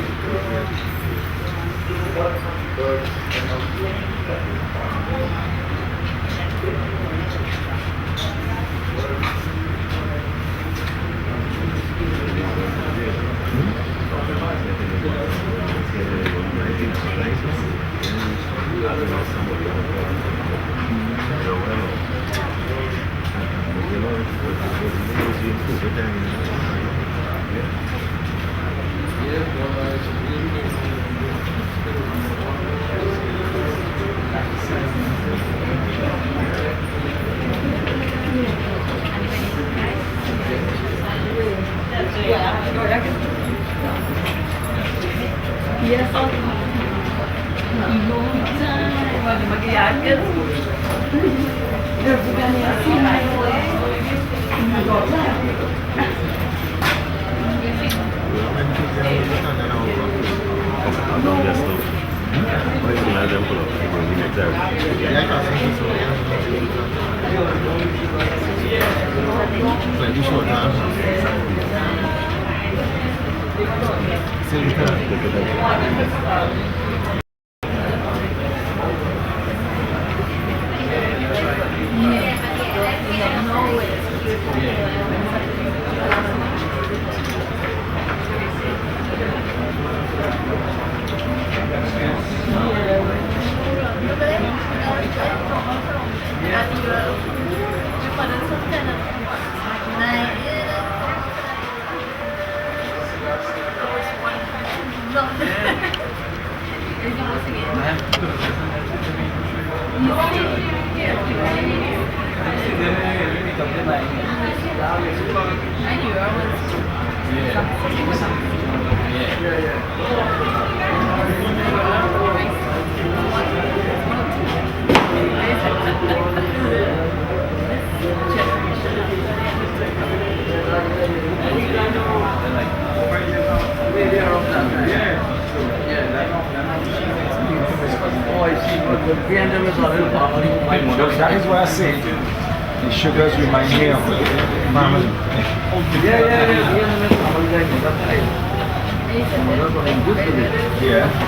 Speaker 4: That is why I say the sugars remind me of family. Yeah.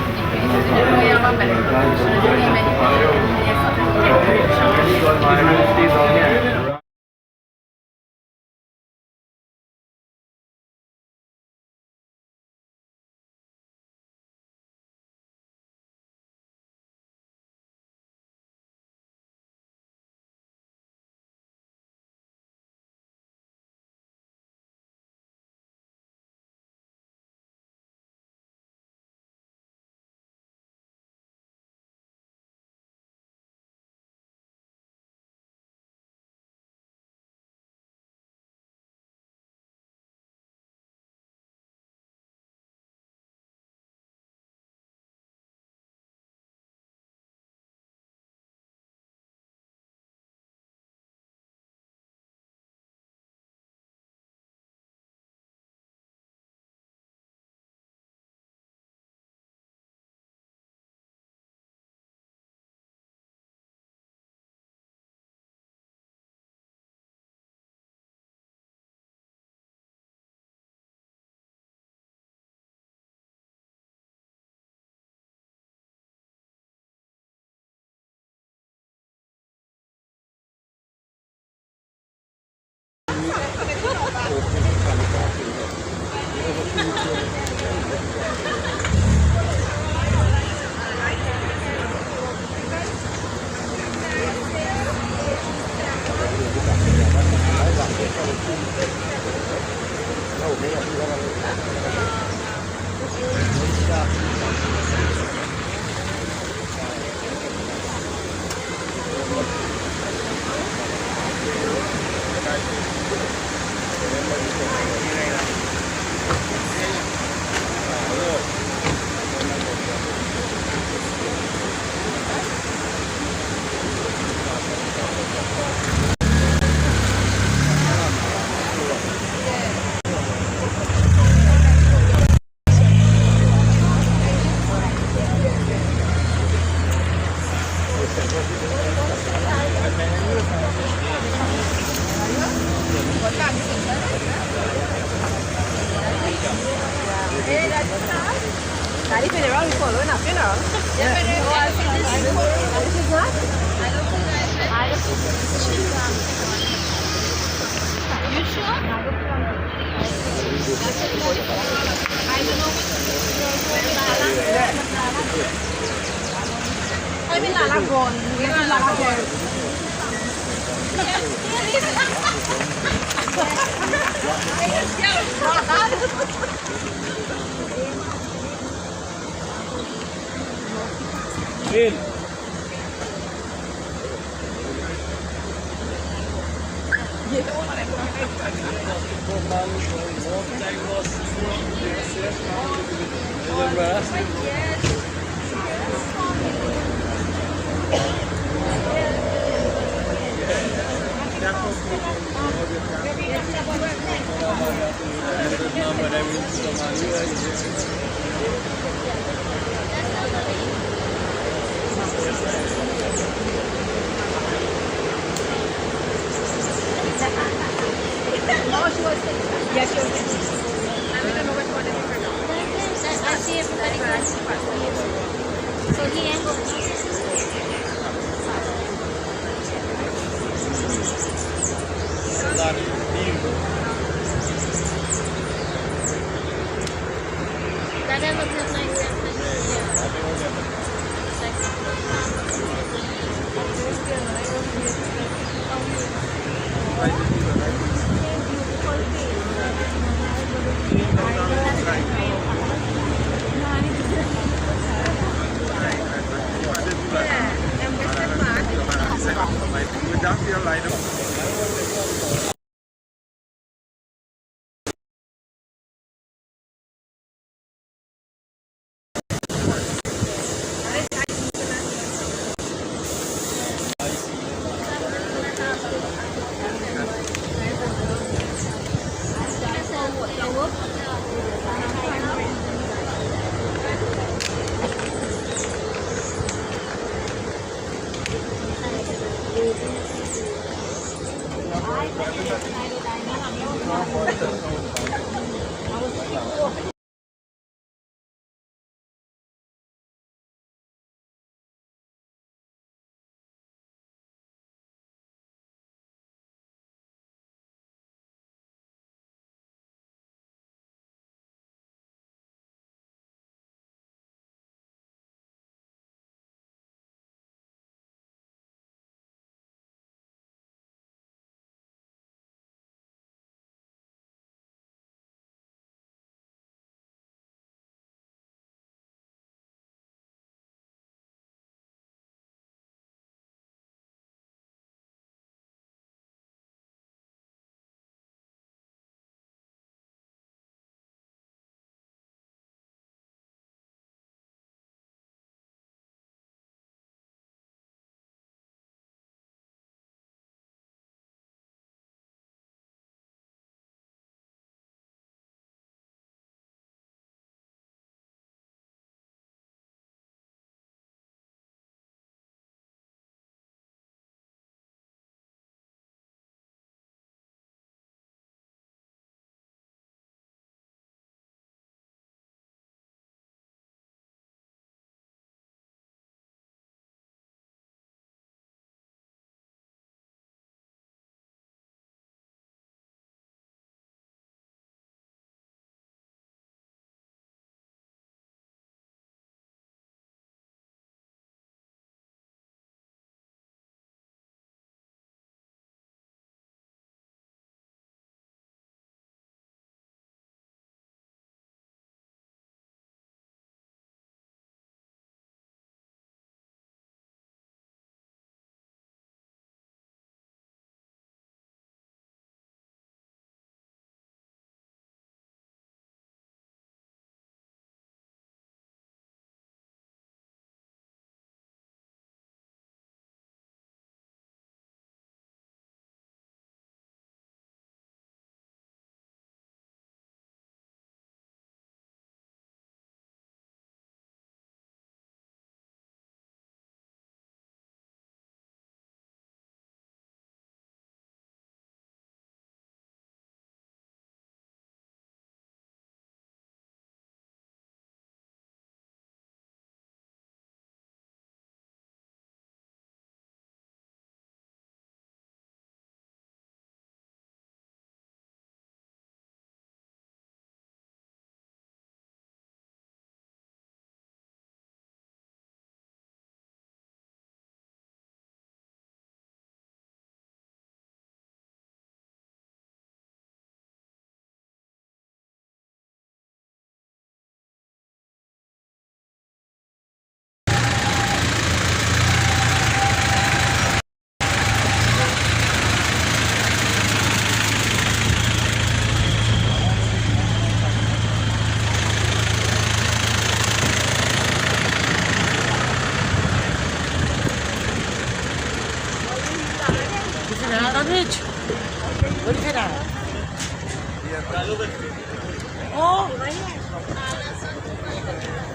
Speaker 3: Oh,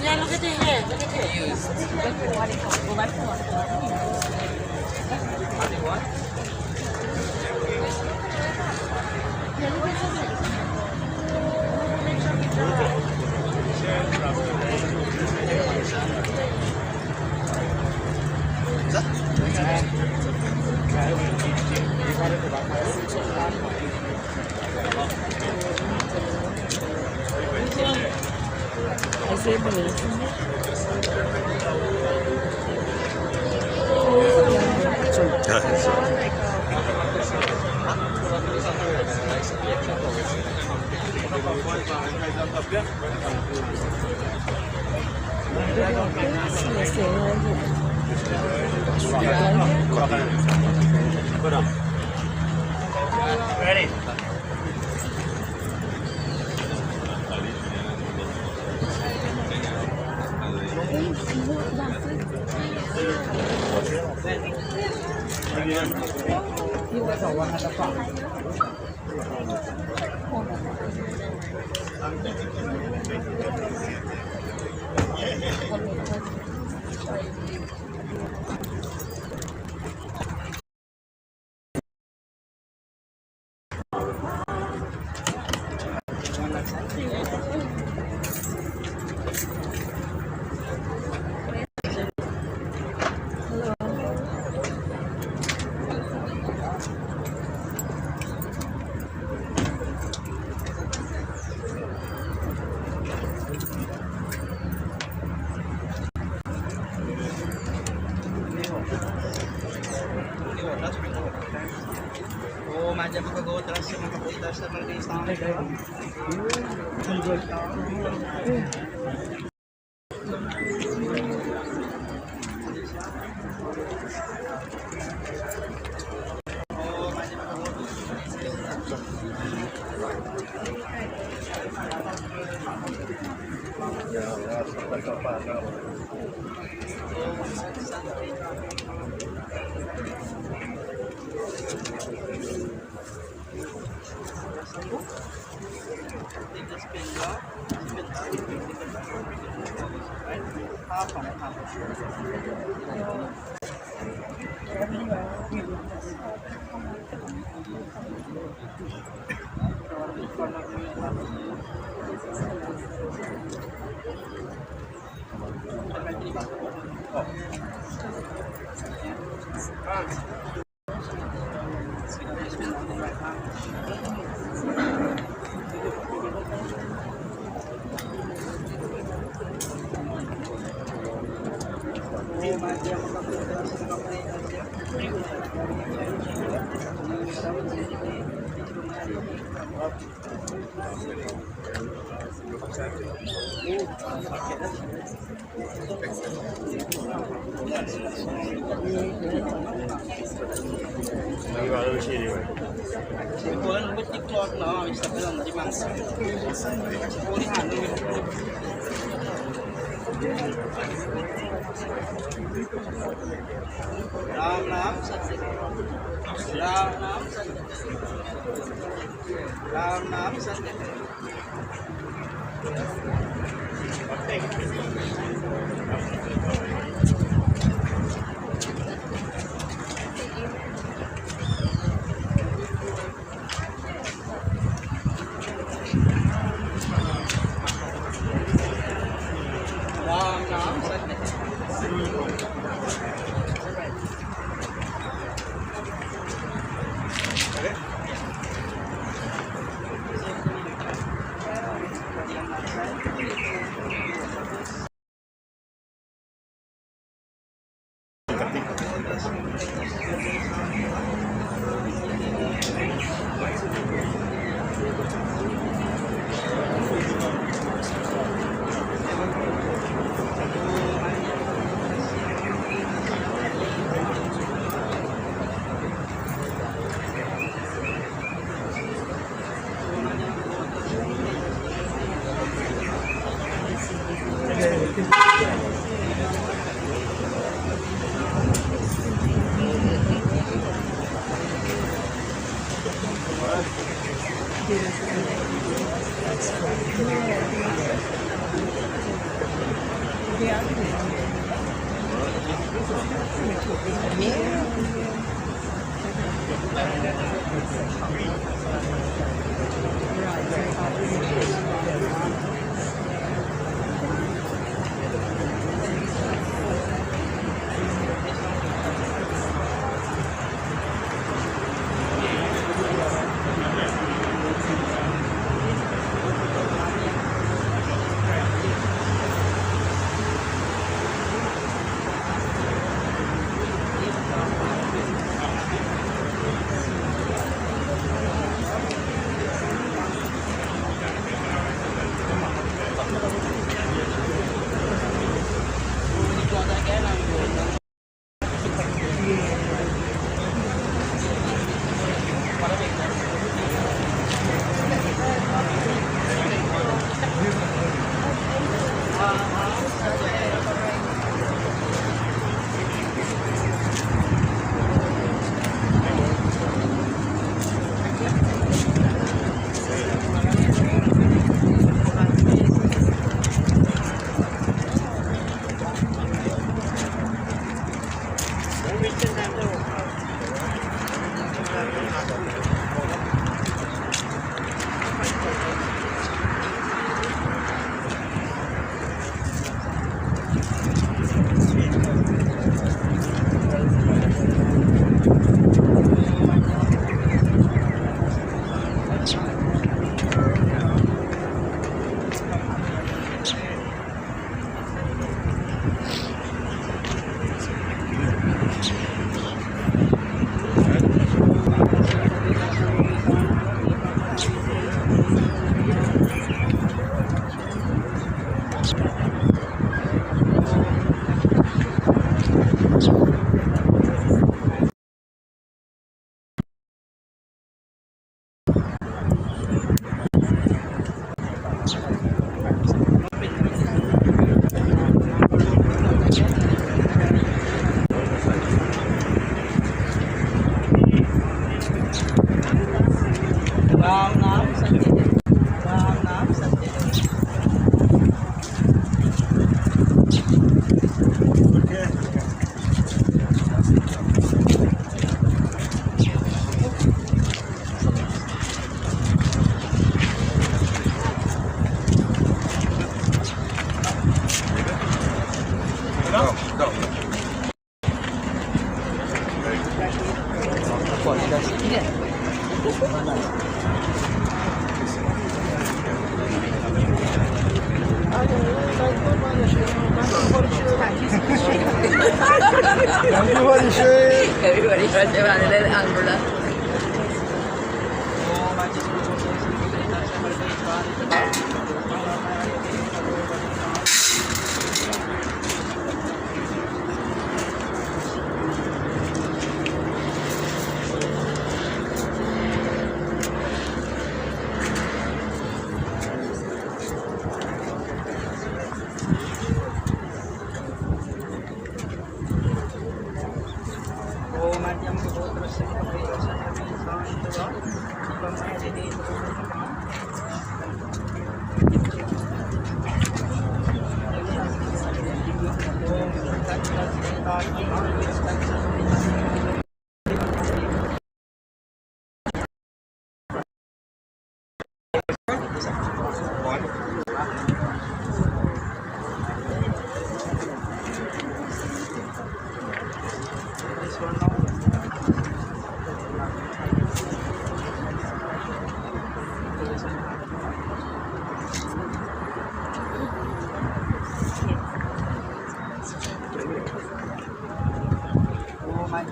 Speaker 3: yeah, look at the hair. Look at I say
Speaker 5: Ready?
Speaker 3: You was a one at the
Speaker 6: Oh, macam aku terasa macam kita seperti istana. Kebetulan buat TikTok no, bisa bilang di mangsa. Kulihan Ram Ram Satya. Ram Ram Satya. Ram Ram Satya.
Speaker 8: Okay.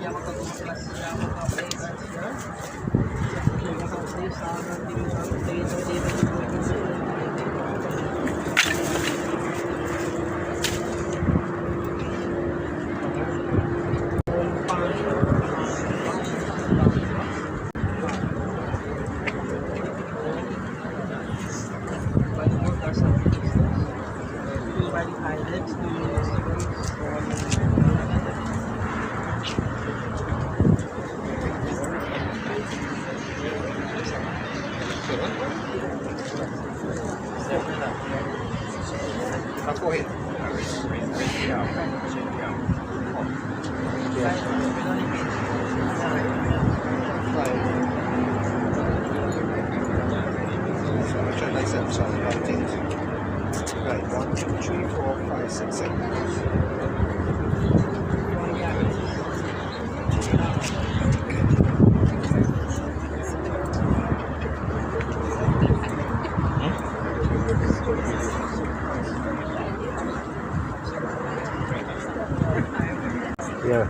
Speaker 6: dia makapagsilas siya makaplace siya. Makaplace sa ating dito
Speaker 8: Right, 1, 2, 3, 4, 5, 6, 7. Yeah.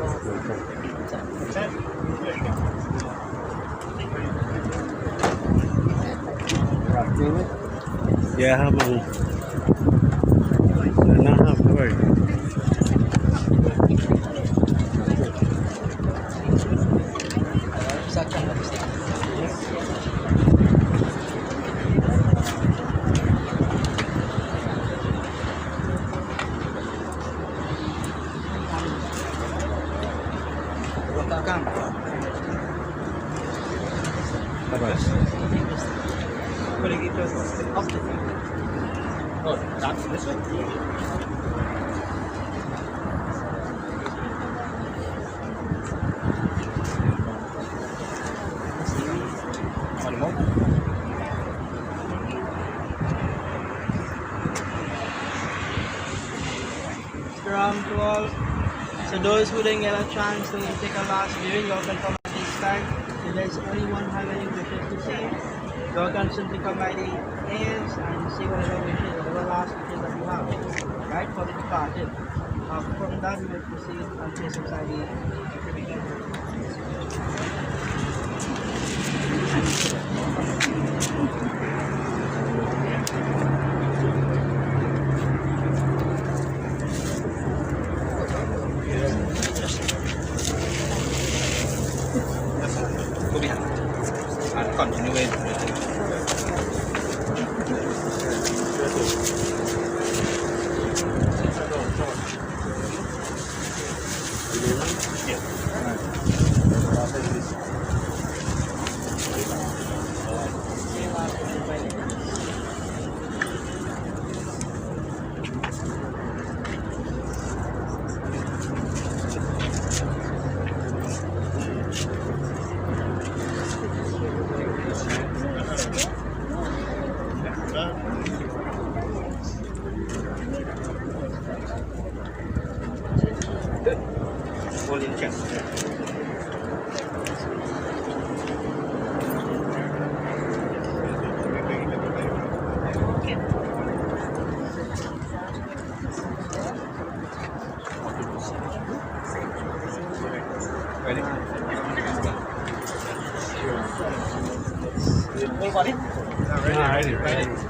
Speaker 8: Yeah, how many? Not half the way.
Speaker 5: Oh, that's this one? One more?
Speaker 6: To all. So those who didn't get a chance to take a last viewing, you can come at this time. If there's anyone have any wishes to say, you can simply come by the hands and say whatever wishes, whatever last wishes that you have, right, for the departed. From that, we will proceed and place aside the
Speaker 5: Go behind. And continue with volume check. Ready? Full body? Ready.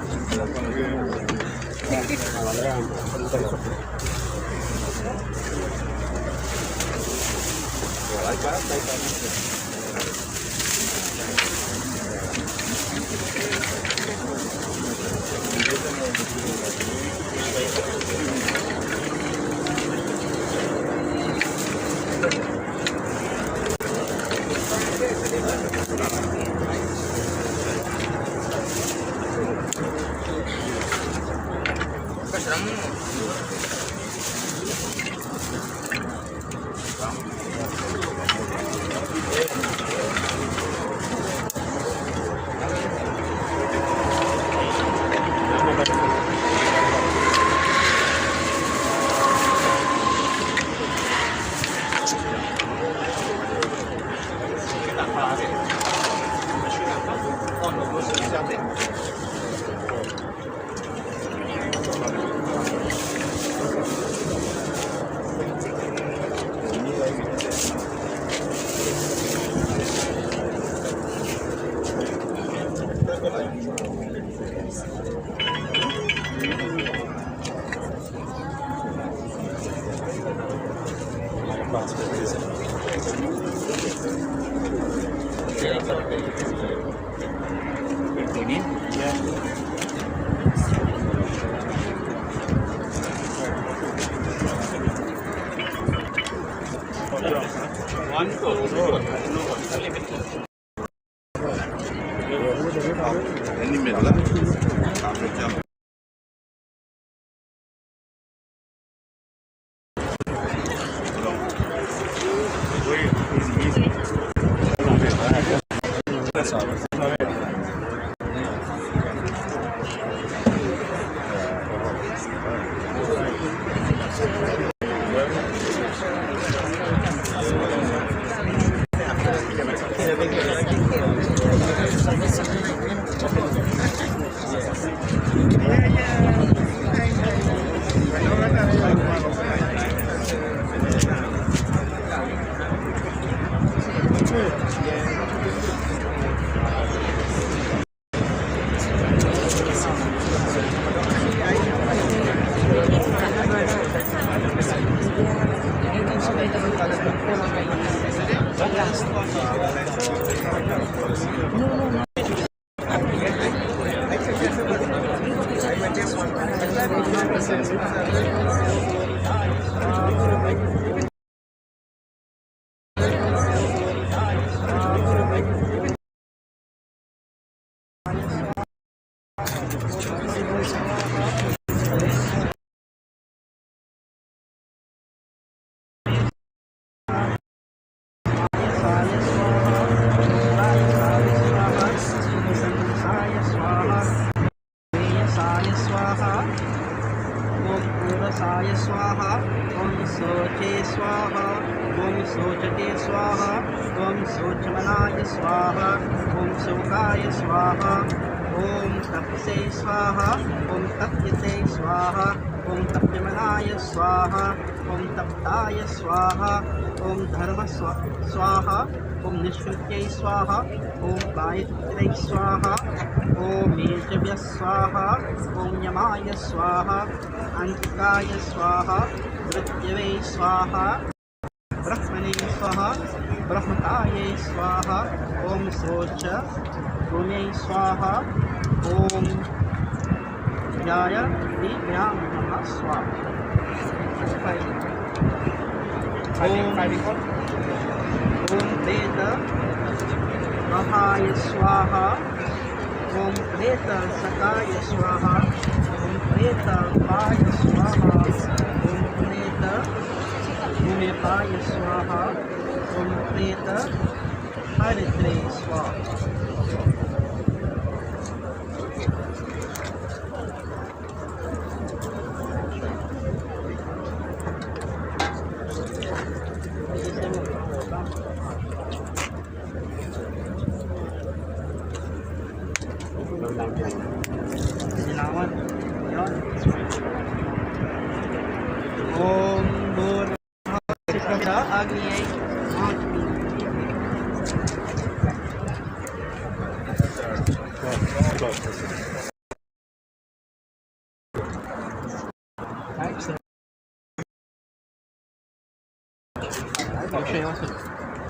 Speaker 6: I'll show you also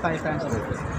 Speaker 6: 5 times over.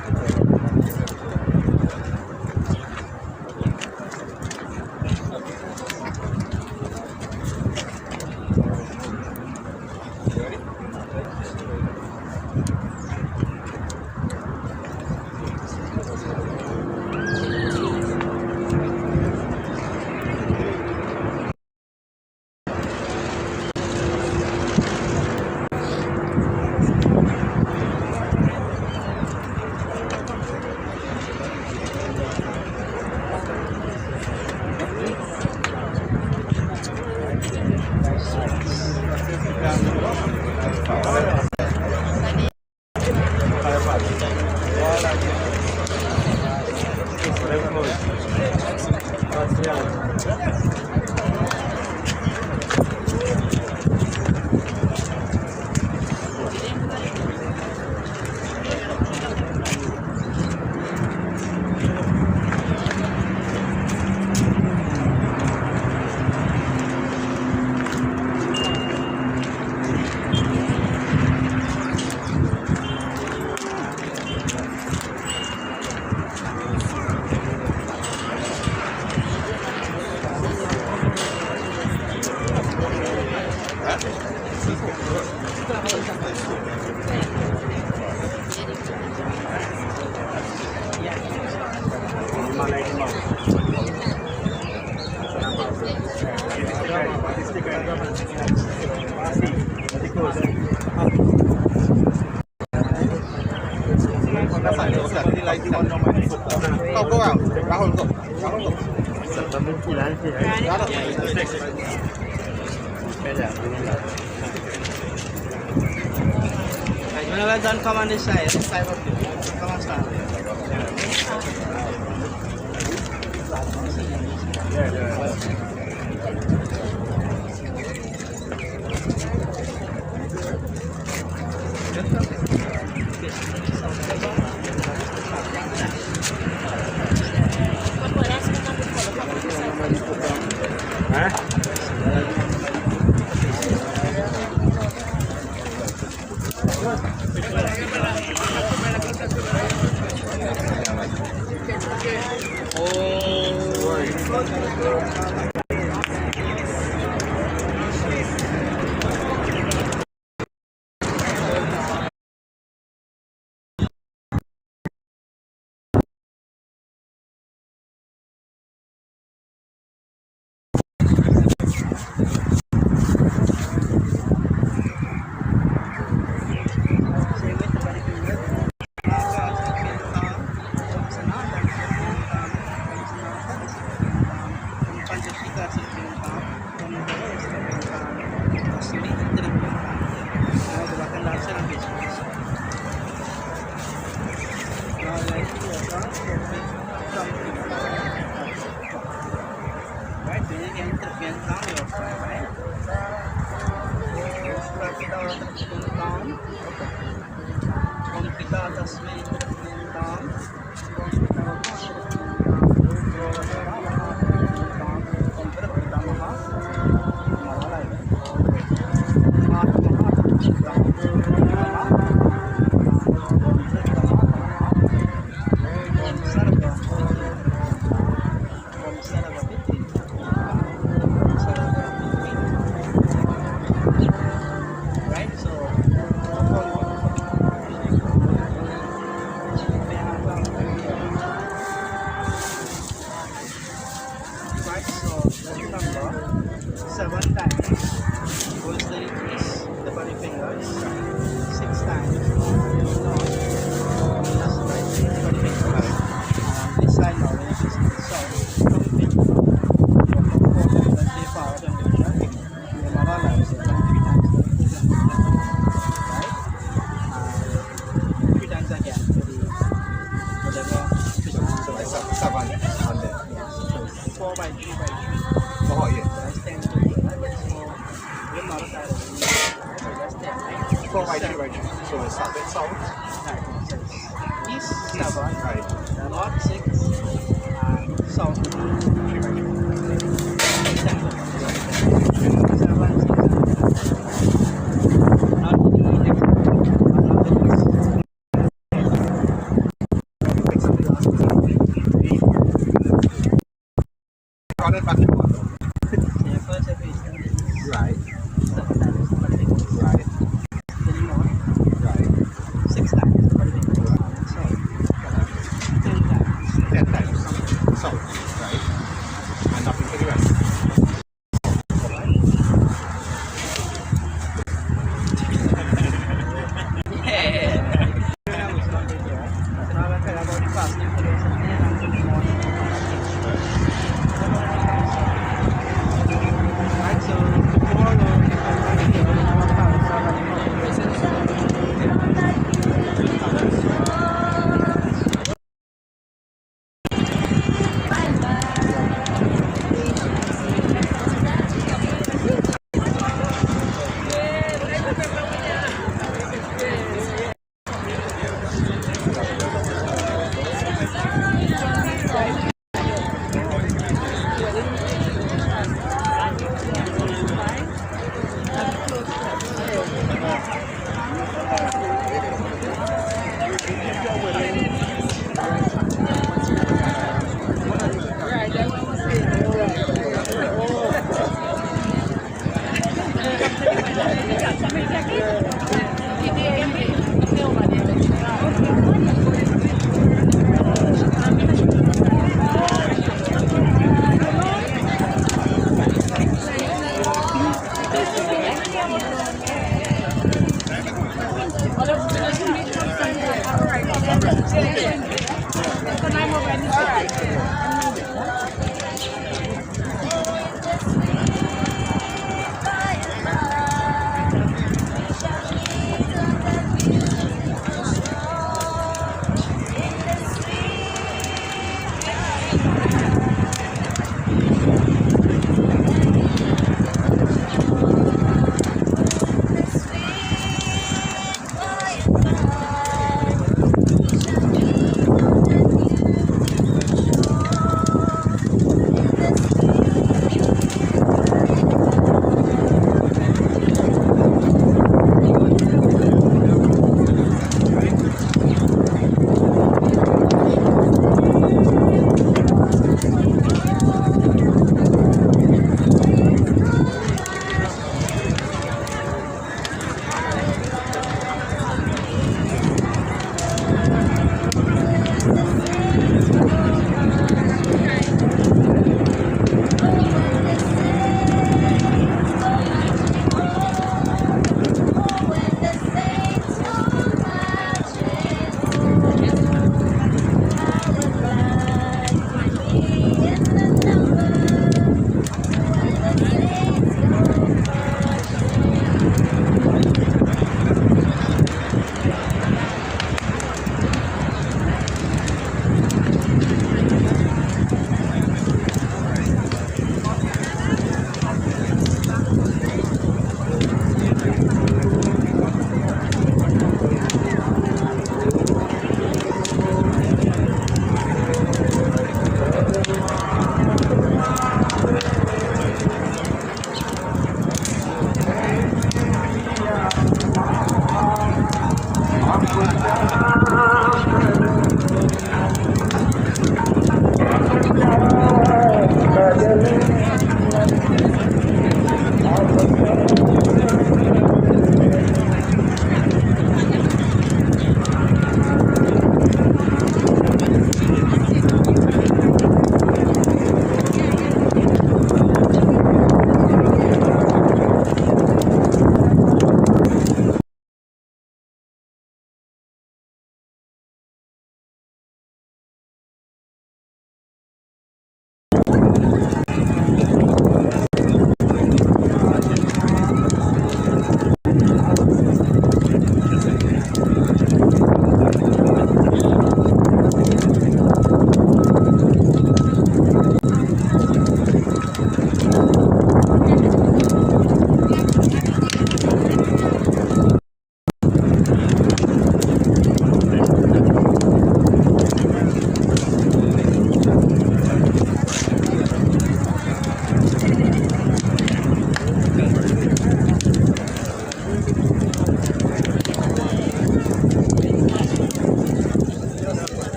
Speaker 6: Whenever done, come on this side. This side of you. Come on, start.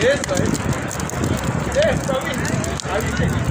Speaker 5: Yes, Tommy.